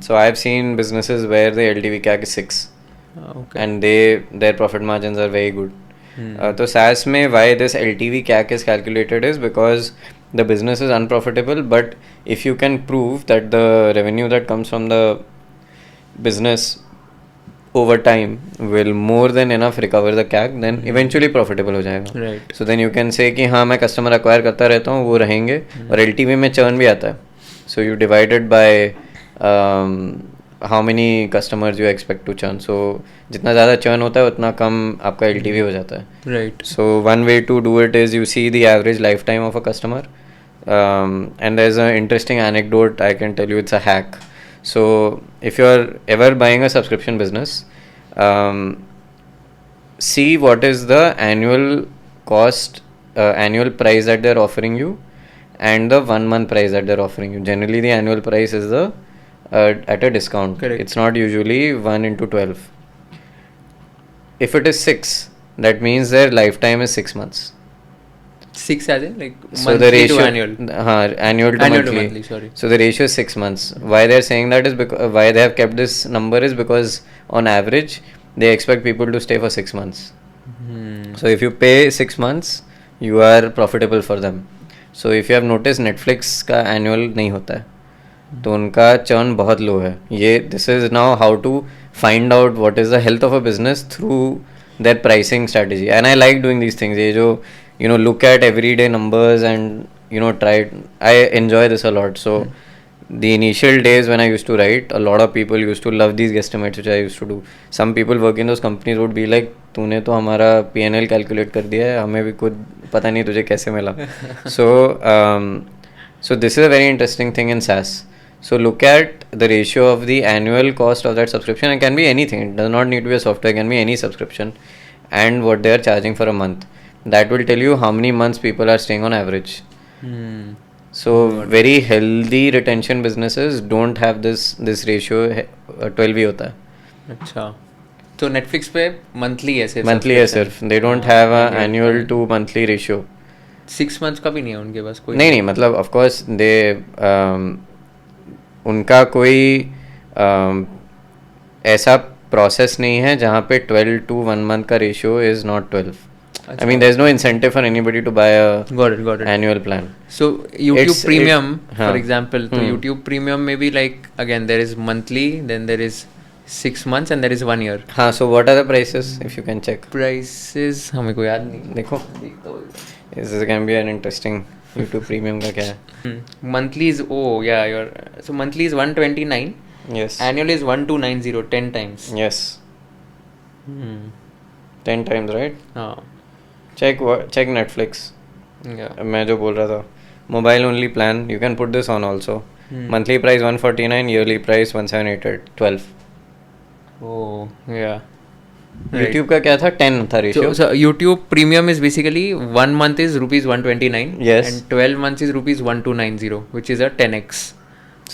So I've seen businesses where the LTV CAC is 6, and their profit margins are very good. So SaaS में why this LTV CAC is calculated is because the business is unprofitable, but if you can prove that the revenue that comes from the business over time will more than enough recover the CAC, then eventually profitable हो जाएगा. Right. So then you can say कि हाँ मैं customer acquire करता रहता हूँ, वो रहेंगे, और LTV में churn भी आता है. So you divide it by how many customers you expect to churn. So जितना ज़्यादा churn होता है उतना कम आपका LTV हो जाता है. Right. So one way to do it is you see the average lifetime of a customer, and there's an interesting anecdote I can tell you. It's a hack. So if you're ever buying a subscription business, see what is the annual cost, annual price that they're offering you, and the 1 month price that they're offering you. Generally the annual price is the at a discount. Correct. It's not usually 1 into 12. if it is 6, that means their lifetime is 6 months. 6 as in like so monthly the ratio, to annual? Annual to Annual monthly. to monthly, sorry. So the ratio is 6 months. Why they're saying that is because why they have kept this number is because on average they expect people to stay for 6 months. So if you pay 6 months, you are profitable for them. So if you have noticed, Netflix का annual नहीं होता है, तो उनका churn बहुत low है. ये this is now how to find out what is the health of a business through their pricing strategy. And I like doing these things. ये जो look at everyday numbers and try. I enjoy this a lot. So the initial days when I used to write, a lot of people used to love these guesstimates which I used to do. Some people working in those companies would be like, तूने तो हमारा P&L calculate कर दिया है, हमें भी खुद पता नहीं तुझे कैसे मिला. So this is a very interesting thing in SaaS. So look at the ratio of the annual cost of that subscription. It can be anything. It does not need to be a software. It can be any subscription, and what they are charging for a month. That will tell you how many months people are staying on average. So very healthy retention businesses don't have this ratio. 12 ही होता है. अच्छा. तो Netflix पे monthly है सिर्फ. Monthly है सिर्फ. They don't have an annual to monthly ratio. 6 months का भी नहीं है उनके पास कोई. नहीं मतलब of course they उनका कोई ऐसा प्रोसेस नहीं है जहाँ पे 12 to 1 month का ratio is not 12. I mean, there's no incentive for anybody to buy a got it. annual plan. So YouTube Premium, for example, so YouTube Premium maybe like again there is monthly, then there is 6 months and there is 1 year. हाँ, so what are the prices if you can check? Prices हमें को याद नहीं. देखो. This can be an interesting YouTube Premium का क्या है? Monthly is so monthly is 129. Yes. Annual is 1290 10 times. Yes. 10 times, right? हाँ. Check Netflix. Yeah. मैं जो बोल रहा था, mobile only plan. You can put this on also. Monthly price 149, yearly price 1788, 12. Oh yeah. YouTube का क्या था? 10 था ratio. So YouTube Premium is basically 1 month is rupees 129. Yes. And 12 months is rupees 1290, which is a 10x.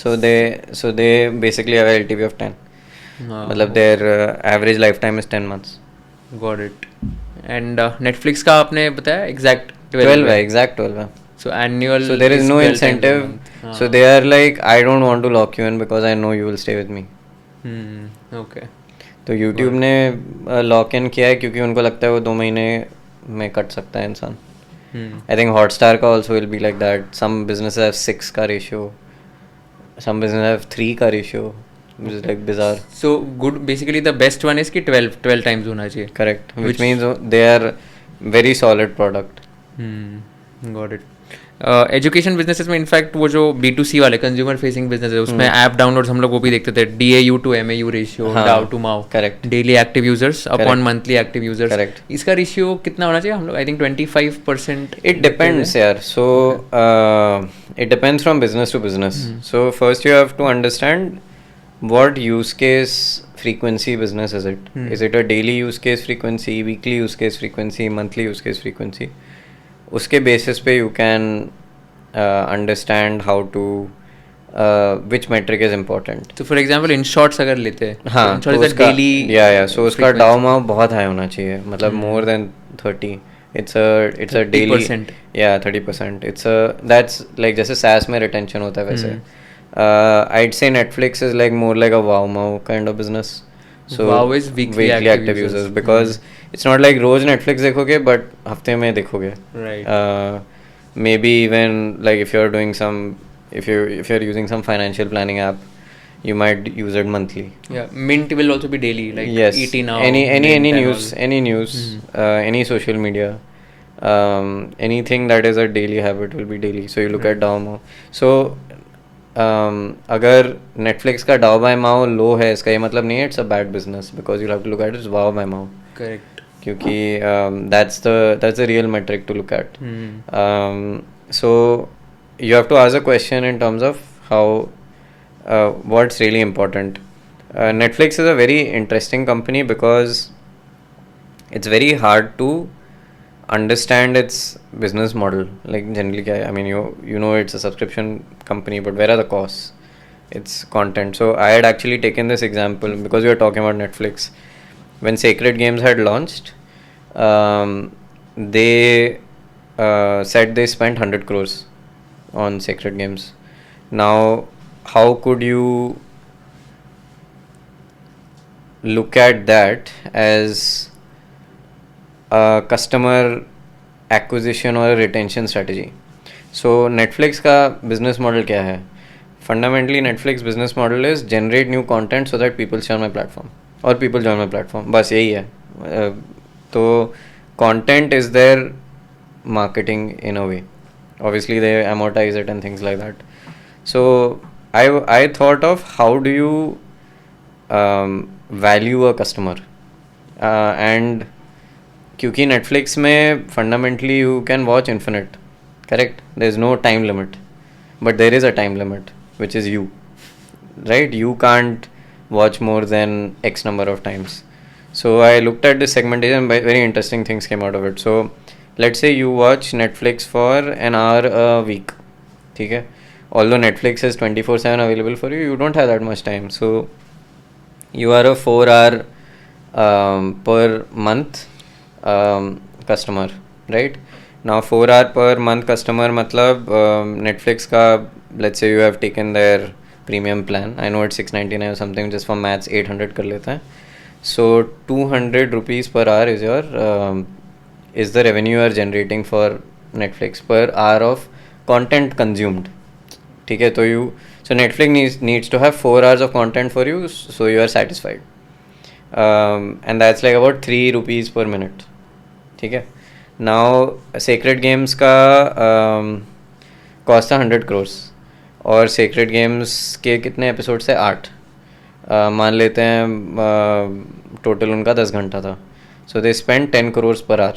So they basically have a LTV of 10. मतलब their average lifetime is 10 months. Got it. And Netflix का आपने बताया exact 12 है, exact 12 है. So annual. So there is no incentive. So they are like, I don't want to lock you in because I know you will stay with me. Okay. तो YouTube ने lock in किया है क्योंकि उनको लगता है वो 2 महीने में कट सकता है इंसान. I think Hotstar का also will be like that. Some businesses have 6 का ratio. Some businesses have 3 का ratio. Which is like bizarre. So good. Basically the best one is कि 12 times होना चाहिए. Correct. Which means they are very solid product. Got it. Education businesses में in fact वो जो B2C वाले consumer facing business है उसमें ऐप डाउनलोड्स हम लोग वो भी देखते थे, DAU to MAU ratio, DAU to MAU, correct, daily active users upon monthly active users. Correct. इसका रेशियो कितना होना चाहिए हम लोग? I think 25%. इट डिपेंड्स यार. So it depends from business to business. So first you have to understand what use case frequency business is it? Is it a daily use case frequency, weekly use case frequency, monthly use case frequency? उसके basis पे you can understand how to which metric is important. So for example in shorts अगर लेते हैं, हाँ, तो उसका daily so उसका DAU Maui बहुत high होना चाहिए, मतलब more than 30. It's a daily 30%. Yeah, 30%. That's like जैसे SaaS में retention होता है वैसे. I'd say Netflix is like more like a wow kind of business. So wow is weekly active users because it's not like rose Netflix देखोगे but हफ्ते में देखोगे. Right. Maybe even like if you're doing if you're using some financial planning app, you might use it monthly. Yeah, Mint will also be daily, like yes. ET Now. Any news, any social media, anything that is a daily habit will be daily. So you look at DAU MAU. So अगर Netflix का DAU by MAU लो है, इसका ये मतलब नहीं है it's a bad business because you'll have to look at its WOW by MAU. Correct. क्योंकि that's the real metric to look at. So you have to ask a question in terms of how what's really important. Netflix is a very interesting company because it's very hard to understand its business model. Like generally, I mean, you know it's a subscription company, but where are the costs? It's content. So I had actually taken this example because we were talking about Netflix. when Sacred Games had launched, they said they spent 100 crores on Sacred Games. Now, how could you look at that as a customer acquisition or a retention strategy? So Netflix का business model क्या है? Fundamentally, Netflix business model is generate new content so that people stay on my platform or people join my platform. बस यही है. तो content is their marketing in a way. Obviously, they amortize it and things like that. So I thought of how do you value a customer, and क्योंकि Netflix में fundamentally you can watch infinite, correct? There is no time limit, but there is a time limit, which is you, right? You can't watch more than X number of times. So I looked at this segmentation, very interesting things came out of it. So let's say you watch Netflix for an hour a week, okay? Although Netflix is 24/7 available for you, you don't have that much time. So you are a 4 hour per month customer, right? Now 4 hour per month customer matlab Netflix ka, let's say you have taken their premium plan. I know it's 699 or something, just for maths 800 kar leta hai. So 200 rupees per hour is your is the revenue you are generating for Netflix per hour of content consumed. ठीक है, तो so Netflix needs to have 4 hours of content for you, so you are satisfied, and that's like about 3 rupees per minute. ठीक है. Now Sacred Games का cost था 100 crores और Sacred Games के कितने एपिसोड्स है? 8. मान लेते हैं टोटल उनका 10 घंटा था. So they spent 10 crores per hour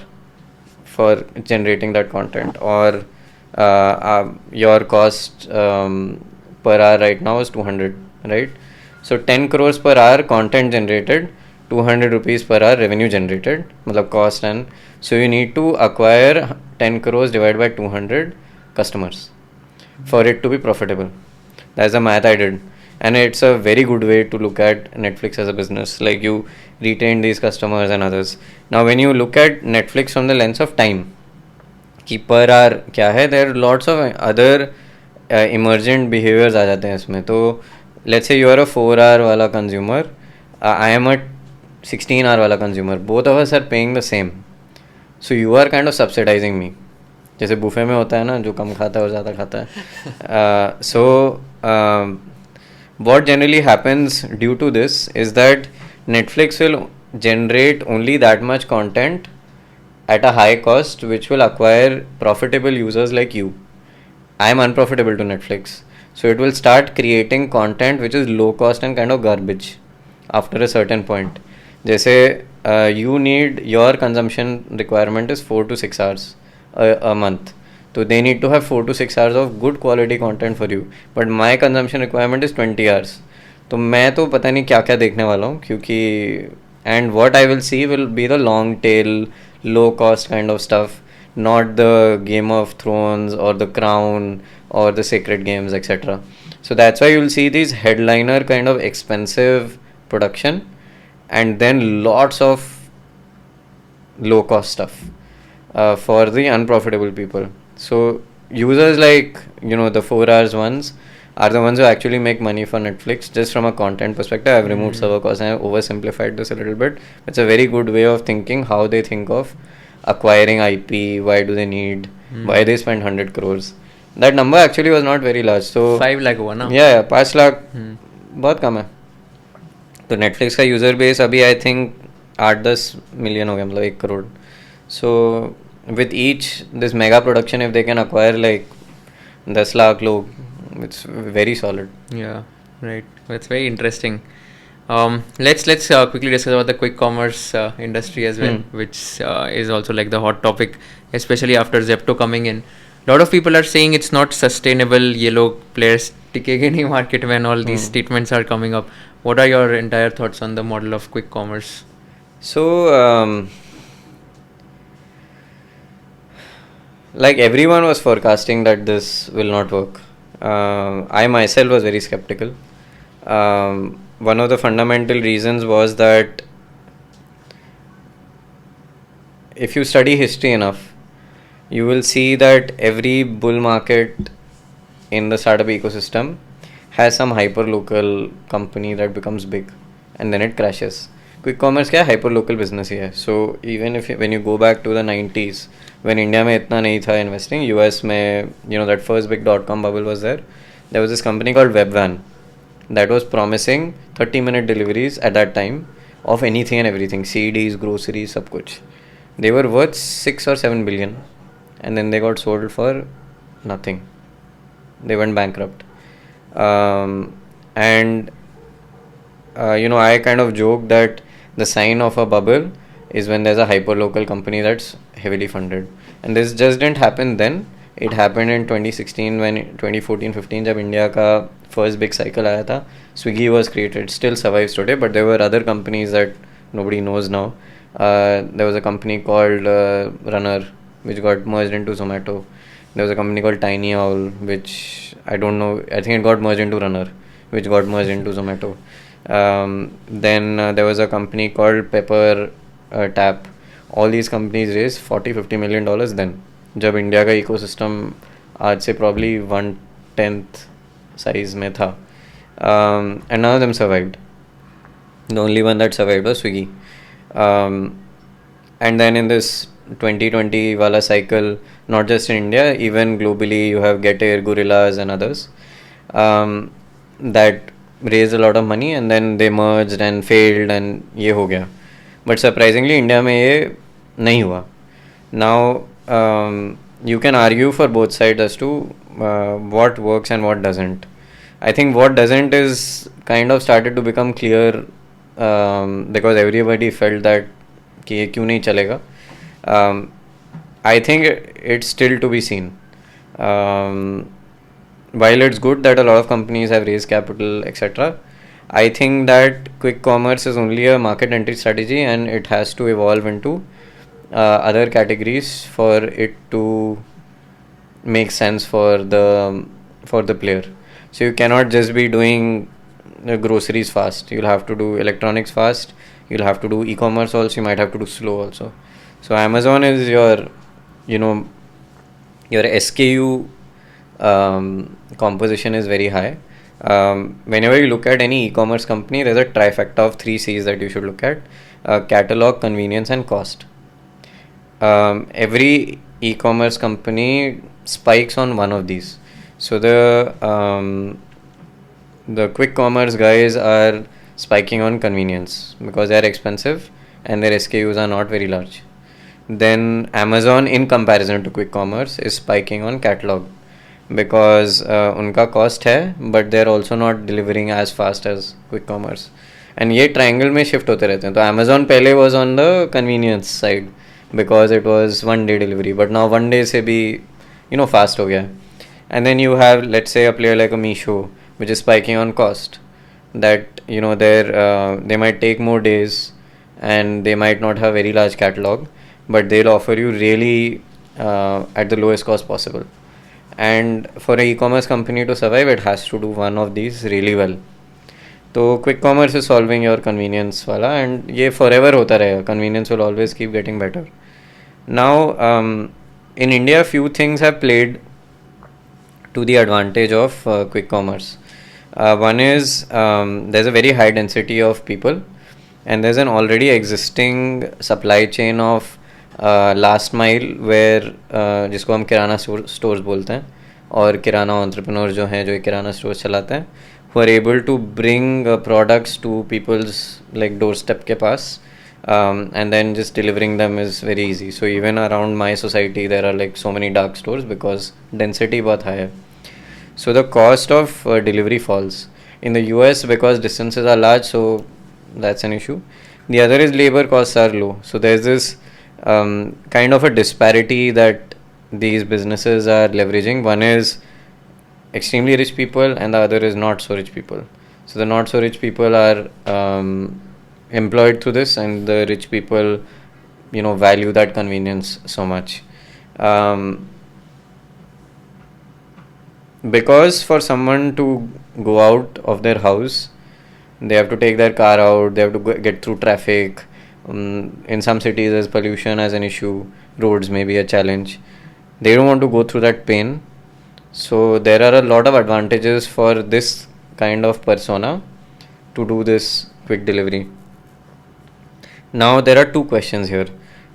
for generating that content, or your cost per hour right now is 200, right? So 10 crores per hour content generated, 200 rupees per hour revenue generated, matlab cost, and so you need to acquire 10 crores divided by 200 customers for it to be profitable. That's the math I did, and it's a very good way to look at Netflix as a business. Like, you retain these customers and others. Now when you look at Netflix from the lens of time, कि per hour क्या है, there are lots of other emergent behaviors आ जाते हैं इसमें. तो let's say you are a 4 hour वाला consumer, I am a 16 hour वाला consumer, both of us are paying the same, so you are kind of subsidizing me. जैसे buffet में होता है ना, जो कम खाता है और ज़्यादा खाता है. So what generally happens due to this is that Netflix will generate only that much content at a high cost, which will acquire profitable users like you. I am unprofitable to Netflix, so it will start creating content which is low cost and kind of garbage after a certain point. जैसे you need, your consumption requirement is 4 to 6 hours a month, so they need to have 4 to 6 hours of good quality content for you, but my consumption requirement is 20 hours. तो मैं तो पता नहीं क्या क्या देखने वाला हूँ, क्योंकि and what I will see will be the long tail, low cost kind of stuff, not the Game of Thrones or the Crown or the Sacred Games, etc. So that's why you'll see these headliner kind of expensive production, and then lots of low cost stuff for the unprofitable people. So users like, the 4 hours ones are the ones who actually make money for Netflix. Just from a content perspective, I've removed server costs and I've oversimplified this a little bit. It's a very good way of thinking how they think of acquiring IP, why do they need, why they spend 100 crores. That number actually was not very large. So 5 lakh हुआ ना? Yeah, 5 lakh बहुत कम है. तो Netflix का user base अभी I think 8-10 million हो गया, मतलब 1 crore. So with each this mega production, if they can acquire like 10 lakh log, it's very solid. Yeah, right. That's very interesting. Let's quickly discuss about the quick commerce industry as well, which is also like the hot topic, especially after Zepto coming in. A lot of people are saying it's not sustainable, ये लोग players टिकेंगे नहीं market में, and all these statements are coming up. What are your entire thoughts on the model of quick commerce? So like everyone was forecasting that this will not work. I myself was very skeptical. One of the fundamental reasons was that if you study history enough, you will see that every bull market in the startup ecosystem has some hyper local company that becomes big and then it crashes. Quick commerce क्या hyper local business ही है. So even if when you go back to the 90s, when India में इतना नहीं था investing, US में that first big .com bubble was there. There was this company called Webvan that was promising 30-minute deliveries at that time of anything and everything, CDs, groceries, सब कुछ. They were worth 6 or 7 billion, and then they got sold for nothing. They went bankrupt. And I kind of joke that the sign of a bubble is when there's a hyper local company that's heavily funded, and this just didn't happen then. It happened in 2016 when 2014-15 जब India का first big cycle आया था. Swiggy was created, still survives today, but there were other companies that nobody knows now. There was a company called Runner, which got merged into Zomato. There was a company called Tiny Owl, which I don't know, I think it got merged into Runner, which got merged into Zomato. Then there was a company called Pepper Tap. All these companies raised $40-50 million then. जब India का ecosystem आज से probably 1/10 size में था. And none of them survived. The only one that survived was Swiggy. And then in this 2020 wala cycle, not just in India, even globally, you have Getir, Gorillas and others that raised a lot of money and then they merged and failed and ये हो गया. But surprisingly, India में ये नहीं हुआ. Now you can argue for both sides as to what works and what doesn't. I think what doesn't is kind of started to become clear because everybody felt that कि ये क्यों नहीं चलेगा. I think it's still to be seen. While it's good that a lot of companies have raised capital, etc., I think that quick commerce is only a market entry strategy and it has to evolve into other categories for it to make sense for the player. So you cannot just be doing groceries fast. You'll have to do electronics fast. You'll have to do e-commerce also. You might have to do slow also. So Amazon is your SKU composition is very high. Whenever you look at any e-commerce company, there's a trifecta of 3 C's that you should look at: catalog, convenience, and cost. Every e-commerce company spikes on one of these. So the quick commerce guys are spiking on convenience because they are expensive and their SKUs are not very large. Then Amazon, in comparison to quick commerce, is spiking on catalog because उनका cost है, but they're also not delivering as fast as quick commerce. And ये triangle में shift होते रहते हैं. तो Amazon पहले was on the convenience side because it was 1 day delivery, but now 1 day से भी fast हो गया. And then you have, let's say, a player like a Meesho, which is spiking on cost. That they might take more days and they might not have very large catalog, but they'll offer you really at the lowest cost possible. And for an e-commerce company to survive, it has to do one of these really well. So quick commerce is solving your convenience wala, and ये forever होता रहेगा. Convenience will always keep getting better. Now in India, few things have played to the advantage of quick commerce. One is there's a very high density of people and there's an already existing supply chain of last mile where जिसको हम किराना stores बोलते हैं और किराना entrepreneur जो हैं जो किराना stores चलाते हैं, who are able to bring products to people's like doorstep के पास and then just delivering them is very easy. So even around my society there are like so many dark stores because density बहुत high है. So the cost of delivery falls. In the US, because distances are large, so that's an issue. The other is labor costs are low. So there's this kind of a disparity that these businesses are leveraging. One is extremely rich people and the other is not so rich people. So the not so rich people are employed through this and the rich people, value that convenience so much. Because for someone to go out of their house, they have to take their car out, they have to get through traffic, In some cities, there's pollution as an issue, roads may be a challenge. They don't want to go through that pain. So there are a lot of advantages for this kind of persona to do this quick delivery. Now there are two questions here.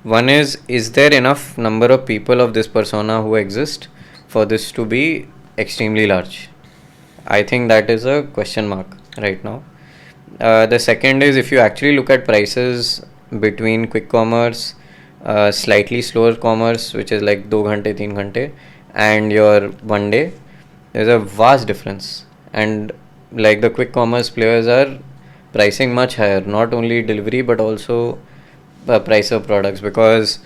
One is there enough number of people of this persona who exist for this to be extremely large? I think that is a question mark right now. The second is, if you actually look at prices between quick commerce, slightly slower commerce, which is like 2 ghante, 3 ghante, and your one day, there's a vast difference. And like the quick commerce players are pricing much higher, not only delivery but also price of products, because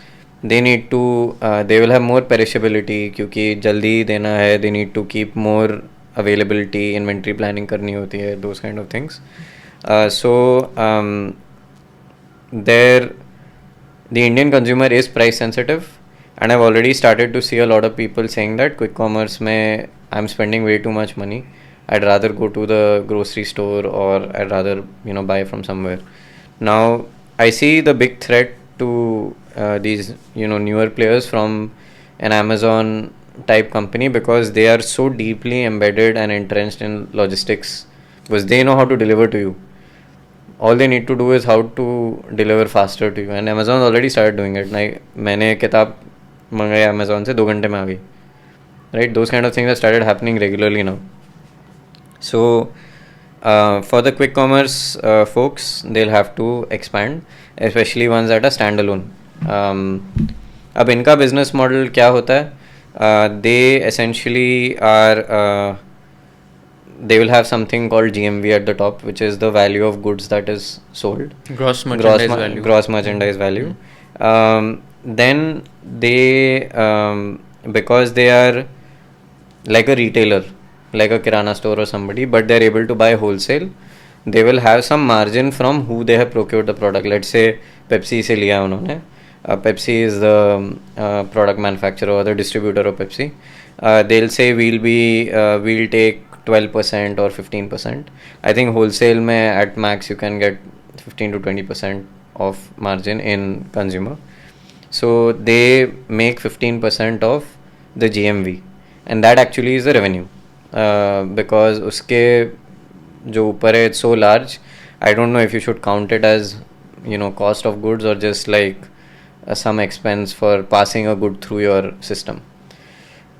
they need to they will have more perishability क्योंकि जल्दी देना है, they need to keep more availability, inventory planning करनी होती है, those kind of things. There the Indian consumer is price sensitive, and I've already started to see a lot of people saying that quick commerce mein I'm spending way too much money, I'd rather go to the grocery store, or I'd rather buy from somewhere. Now I see the big threat to these newer players from an Amazon type company, because they are so deeply embedded and entrenched in logistics, because they know how to deliver to you. All they need to do is how to deliver faster to you, and Amazon already started doing it. मैंने किताब मंगाई Amazon से 2 घंटे में आ गई, right? Those kind of things have started happening regularly now. So for the quick commerce folks, they'll have to expand, especially ones that are standalone. अब इनका business model क्या होता है? They essentially are they will have something called GMV at the top, which is the value of goods that is sold. Gross merchandise value. Then they, because they are like a retailer, like a kirana store or somebody, but they are able to buy wholesale, they will have some margin from who they have procured the product. Let's say Pepsi se liya unhone. Pepsi is the product manufacturer or the distributor of Pepsi. They'll say we'll take 12% or 15%. I think wholesale mein at max you can get 15 to 20% of margin in consumer. So they make 15% of the GMV, and that actually is the revenue, because uske jo upar hai, it's so large. I don't know if you should count it as cost of goods or just like some expense for passing a good through your system.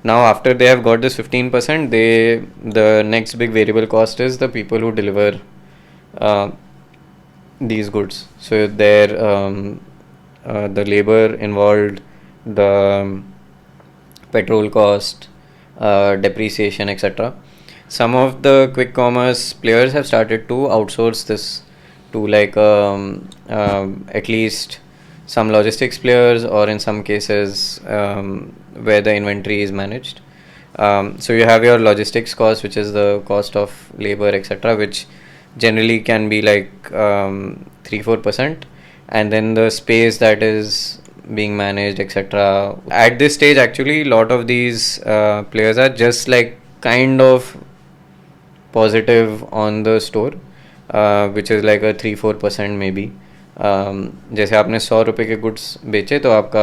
Now after they have got this 15%, the next big variable cost is the people who deliver these goods. So their the labor involved, the petrol cost, depreciation, etc. Some of the quick commerce players have started to outsource this to like at least some logistics players, or in some cases where the inventory is managed. So you have your logistics cost, which is the cost of labor, etc., which generally can be like 3-4%, and then the space that is being managed, etc. At this stage, actually, a lot of these players are just like kind of positive on the store, which is like a 3-4% maybe. जैसे आपने 100 रुपये के goods बेचे तो आपका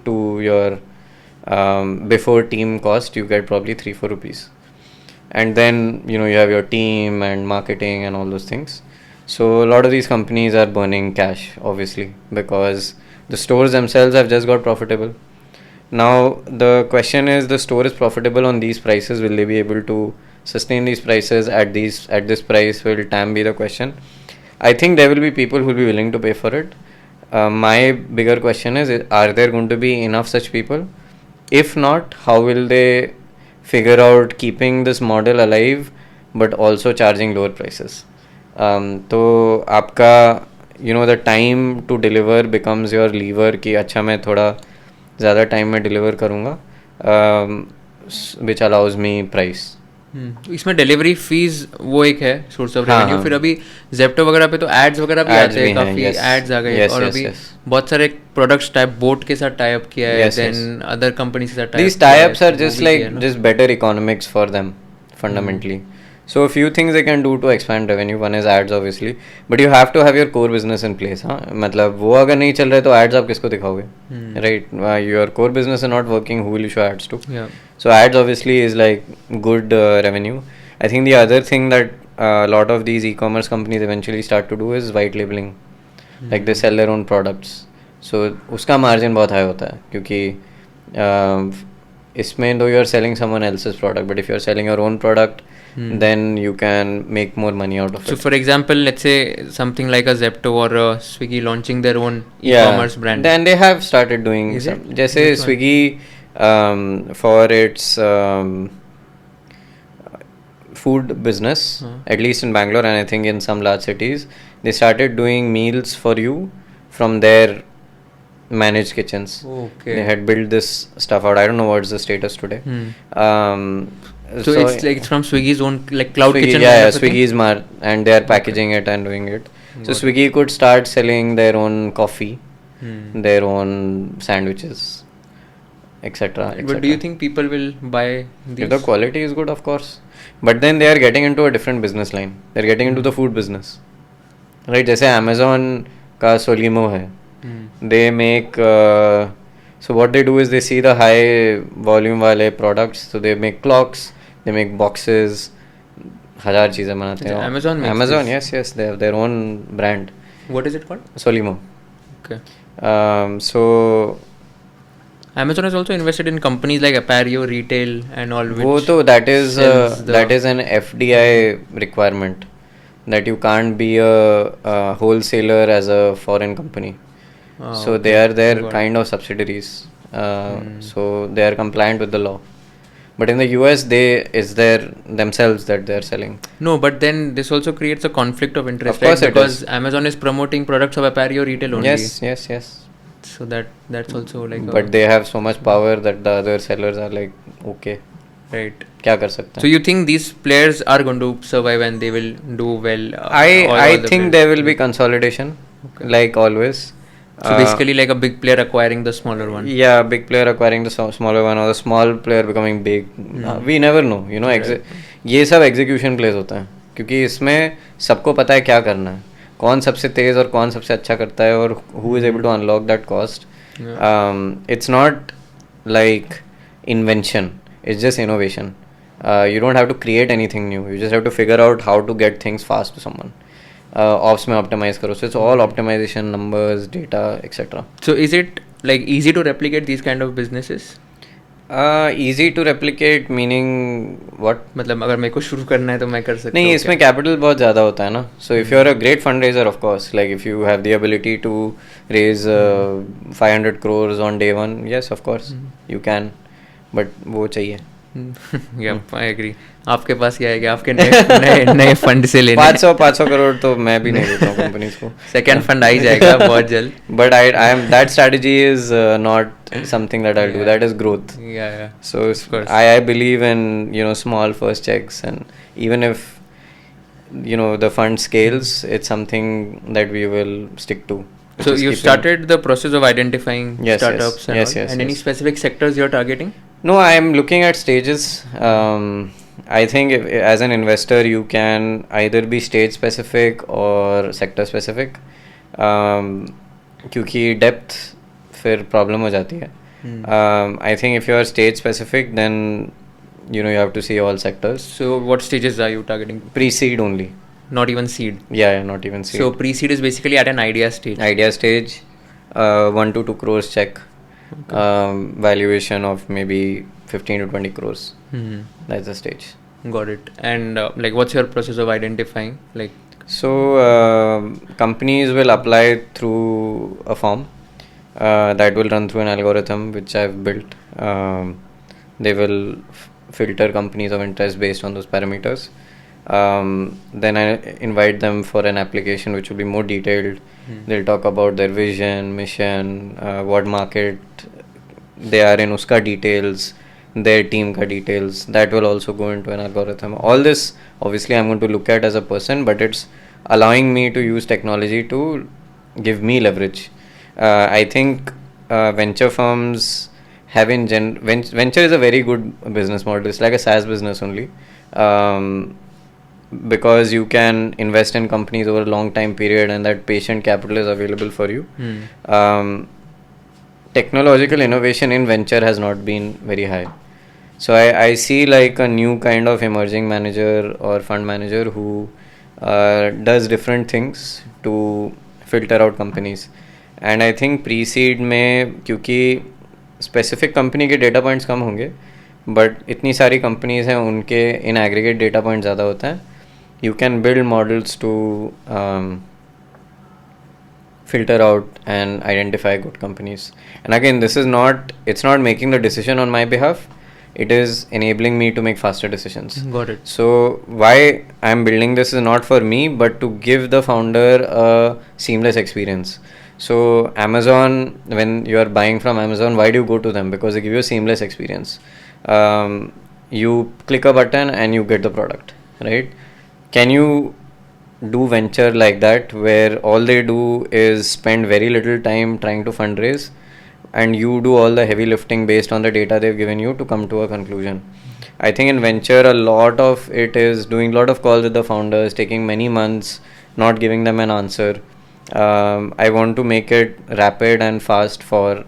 to your before team cost you get probably 3-4 rupees, and then you have your team and marketing and all those things. So a lot of these companies are burning cash, obviously, because the stores themselves have just got profitable. Now the question is, the store is profitable on these prices, will they be able to sustain these prices at this price? Will TAM be the question? I think there will be people who will be willing to pay for it. My bigger question is, are there going to be enough such people? If not, how will they figure out keeping this model alive but also charging lower prices? तो आपका the time to deliver becomes your lever कि अच्छा मैं थोड़ा ज़्यादा time में deliver करूँगा, which allows me price. इसमें डिलीवरी फीस वो एक है सोर्स ऑफ रेवेन्यू. फिर अभी जेप्टो वगैरह पे तो एड्स वगैरह भी आते हैं, काफी एड्स आ गए, और अभी बहुत सारे प्रोडक्ट्स टाइप बोट के साथ टाई अप किया है, देन अदर कंपनी के साथ tie up. These tie ups are just like just better economics for them fundamentally. So a few things they can do to expand revenue. One is ads obviously, but you have to have your core business in place. हाँ मतलब वो अगर नहीं चल रहा है तो ads आप किसको दिखाओगे? Right? Your core business is not working. Who will you show ads to? Yeah. So ads obviously is like good revenue. I think the other thing that a lot of these e-commerce companies eventually start to do is white labeling. Like they sell their own products. So उसका margin बहुत high होता है क्योंकि इसमें though you are selling someone else's product, but if you are selling your own product, then you can make more money out of it. So for example, let's say something like a Zepto or a Swiggy launching their own e-commerce brand. Then they have started doing some. जैसे Swiggy for its food business, at least in Bangalore and I think in some large cities, they started doing meals for you from their managed kitchens. Okay. They had built this stuff out. I don't know what's the status today. So it's like it's from Swiggy's own like cloud Swiggy, kitchen. Yeah, Swiggy's and they are packaging it and doing it. So Swiggy could start selling their own coffee, their own sandwiches, etc. But do you think people will buy these? If the quality is good, of course. But then they are getting into a different business line. They're getting into the food business. Right? जैसे Amazon का Solimo है. They make so what they do is they see the high volume वाले products, so they make clocks, they make boxes, हजार चीजें बनाते हैं. Amazon, yes, they have their own brand. What is it called? Solimo. Okay. So Amazon has also invested in companies like Appareo, retail, and all. वो तो that is an FDI requirement that you can't be a wholesaler as a foreign company. So they are their kind of subsidiaries. So they are compliant with the law. But in the US, it's their themselves that they are selling. No, but then this also creates a conflict of interest. Of course, right? Because Amazon is promoting products of Appareo retail only. Yes. So that's also like. But they have so much power that the other sellers are like, okay. Right. क्या कर सकते हैं? So you think these players are going to survive and they will do well? I think there will be consolidation, like always. So basically like a big player acquiring the smaller one. Yeah, big player acquiring the smaller one or the small player becoming big. We never know, you know. ये सब execution plays होता है क्योंकि इसमें सबको पता है क्या करना है, कौन सबसे तेज और कौन सबसे अच्छा करता है और who is able to unlock that cost. It's not like invention, it's just innovation. You don't have to create anything new, you just have to figure out how to get things fast to someone. Ops में optimize करो, so it's all optimization, numbers, data, etc. So is it like easy to replicate these kind of businesses? Easy to replicate meaning what? मतलब अगर मेरे को शुरू करना है तो मैं कर सकता हूँ? नहीं, इसमें capital बहुत ज़्यादा होता है ना. So if you're a great fundraiser, of course, like if you have the ability to raise 500 crores on day one, yes, of course, you can. But वो चाहिए. Yeah, I agree. आपके पास क्या है कि आपके नए फंड से लेने 500 करोड़ तो मैं भी नहीं देता हूँ कंपनीज को. सेकंड फंड आ ही जाएगा बहुत जल्द. But I am that strategy is not something that I'll do. That is growth. Yeah. So I believe in, you know, small first checks, and even if, you know, the fund scales, it's something that we will stick to. So you started the process of identifying startups and any specific sectors you're targeting? No, I am looking at stages. I think as an investor, you can either be stage specific or sector specific. क्योंकि depth फिर problem हो जाती है. I think if you are stage specific, then you know you have to see all sectors. So what stages are you targeting? Pre-seed only. Not even seed. Yeah, not even seed. So pre-seed is basically at an idea stage. 1 to 2 crores check. Valuation of maybe 15 to 20 crores. That's the stage. Got it. And like what's your process of identifying? Like so companies will apply through a form that will run through an algorithm which I've built. They will filter companies of interest based on those parameters. Then I invite them for an application which will be more detailed. They'll talk about their vision, mission, what market they are in, uska details, their team ka details. That will also go into an algorithm. All this obviously I'm going to look at as a person, but it's allowing me to use technology to give me leverage. I think venture firms have venture is a very good business model. It's like a SaaS business only. because you can invest in companies over a long time period and that patient capital is available for you. Technological innovation in venture has not been very high. So I see like a new kind of emerging manager or fund manager who does different things to filter out companies. And I think pre-seed में क्योंकि specific company के data points कम होंगे but इतनी सारी companies हैं उनके in aggregate data points ज़्यादा होता है. You can build models to filter out and identify good companies. And again, it's not making the decision on my behalf. It is enabling me to make faster decisions. Got it. So why I'm building this is not for me, but to give the founder a seamless experience. So Amazon, when you are buying from Amazon, why do you go to them? Because they give you a seamless experience. You click a button and you get the product, right? Can you do venture like that, where all they do is spend very little time trying to fundraise and you do all the heavy lifting based on the data they've given you to come to a conclusion? I think in venture a lot of it is doing a lot of calls with the founders, taking many months, not giving them an answer. I want to make it rapid and fast for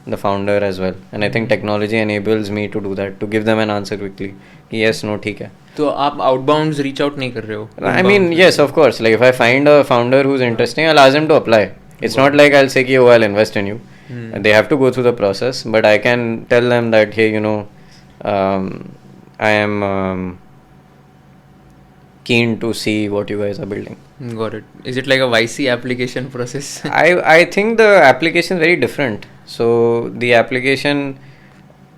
the founder as well, and I think technology enables me to do that, to give them an answer quickly. Yes, no, ठीक है. तो आप outbounds reach out नहीं कर रहे हो? I mean, yes, of course. Like if I find a founder who's interesting, I'll ask them to apply. It's not like I'll say, oh, I'll invest in you. They have to go through the process, but I can tell them that, hey, I am keen to see what you guys are building. Got it. Is it like a YC application process? I think the application is very different. So the application,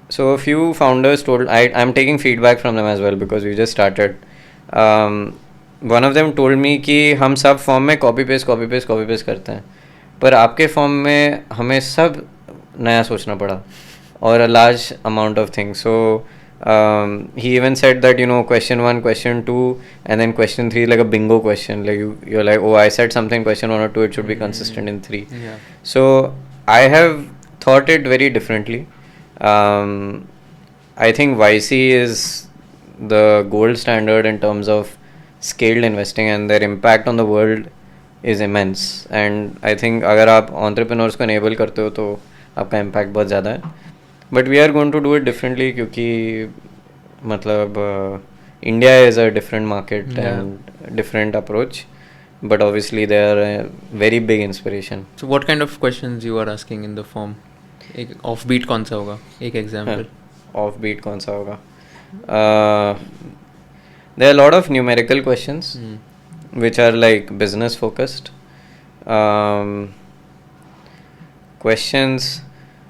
so a few founders told, I'm taking feedback from them as well because we just started. One of them told me कि हम सब form में copy paste करते हैं, पर आपके form में हमें सब नया सोचना पड़ा और a large amount of things. So he even said that question 1, question 2 and then question 3 like a bingo question, like you're like, oh, I said something question 1 or 2, it should be consistent in 3. Yeah. So I have thought it very differently. I think YC is the gold standard in terms of scaled investing and their impact on the world is immense. And I think अगर आप entrepreneurs को enable करते हो तो आपका impact बहुत ज़्यादा है. But we are going to do it differently क्योंकि मतलब India is a different market and different approach. But obviously they are a very big inspiration. So what kind of questions you are asking in the form? एक offbeat कौन सा होगा? एक example. Offbeat कौन सा होगा? There are a lot of numerical questions which are like business focused. Questions.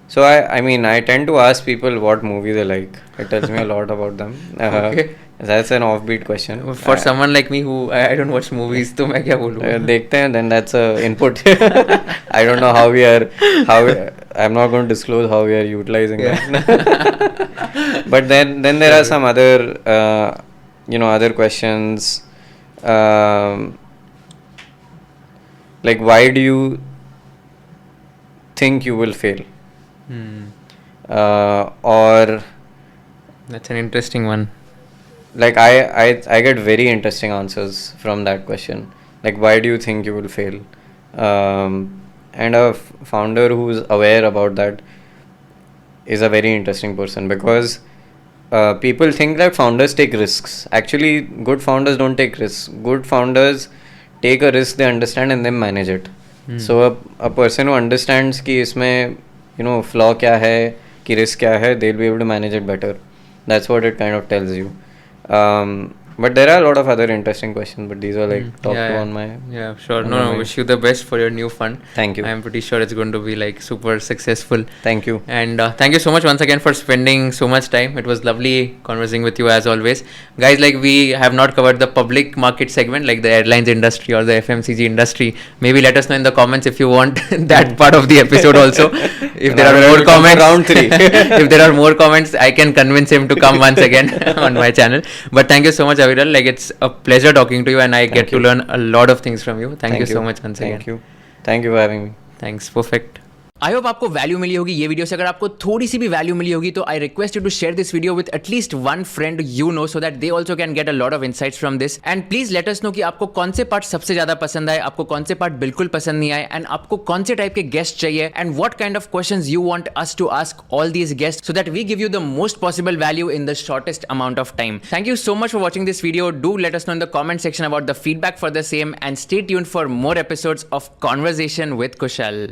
So I mean I tend to ask people what movie they like. It tells me a lot about them. Okay. That's an offbeat question. For someone like me who I don't watch movies, तो मैं क्या बोलूँ? देखते हैं, then that's a input. I don't know I'm not going to disclose how we are utilizing that. But then there are some other other questions, like why do you think you will fail? Or that's an interesting one. Like I get very interesting answers from that question. Like why do you think you will fail? And a founder who's aware about that is a very interesting person, because people think that founders take risks. Actually, good founders don't take risks. Good founders take a risk they understand and then manage it. So a person who understands कि इसमें flaw क्या है, कि risk क्या है, they'll be able to manage it better. That's what it kind of tells you. But there are a lot of other interesting questions, but these are like top two on my... Yeah, sure. No, wish you the best for your new fund. Thank you. I'm pretty sure it's going to be like super successful. Thank you. And thank you so much once again for spending so much time. It was lovely conversing with you as always. Guys, like we have not covered the public market segment, like the airlines industry or the FMCG industry. Maybe let us know in the comments if you want that part of the episode also. If there are more comments, round 3. If there are more comments, I can convince him to come once again on my channel. But thank you so much, Aviral. Like it's a pleasure talking to you, and I get to learn a lot of things from you. Thank you so much once again. Thank you. Thank you for having me. Thanks. Perfect. I hope आपको value मिली होगी ये video से. अगर आपको थोड़ी सी भी value मिली होगी तो I request you to share this video with at least one friend you know, so that they also can get a lot of insights from this. And please let us know कि आपको कौन से part सबसे ज्यादा पसंद आए, आपको कौन से पार्ट बिल्कुल पसंद नहीं आए, एंड आपको कौन से टाइप के गेस्ट चाहिए, and what kind of questions you want us to ask all these guest, so that we give you the most possible value in the shortest amount of time. Thank you so much for watching this video. Do let us know in the comment section about the feedback for the same, and stay tuned for more episodes of Conversation with Kushal.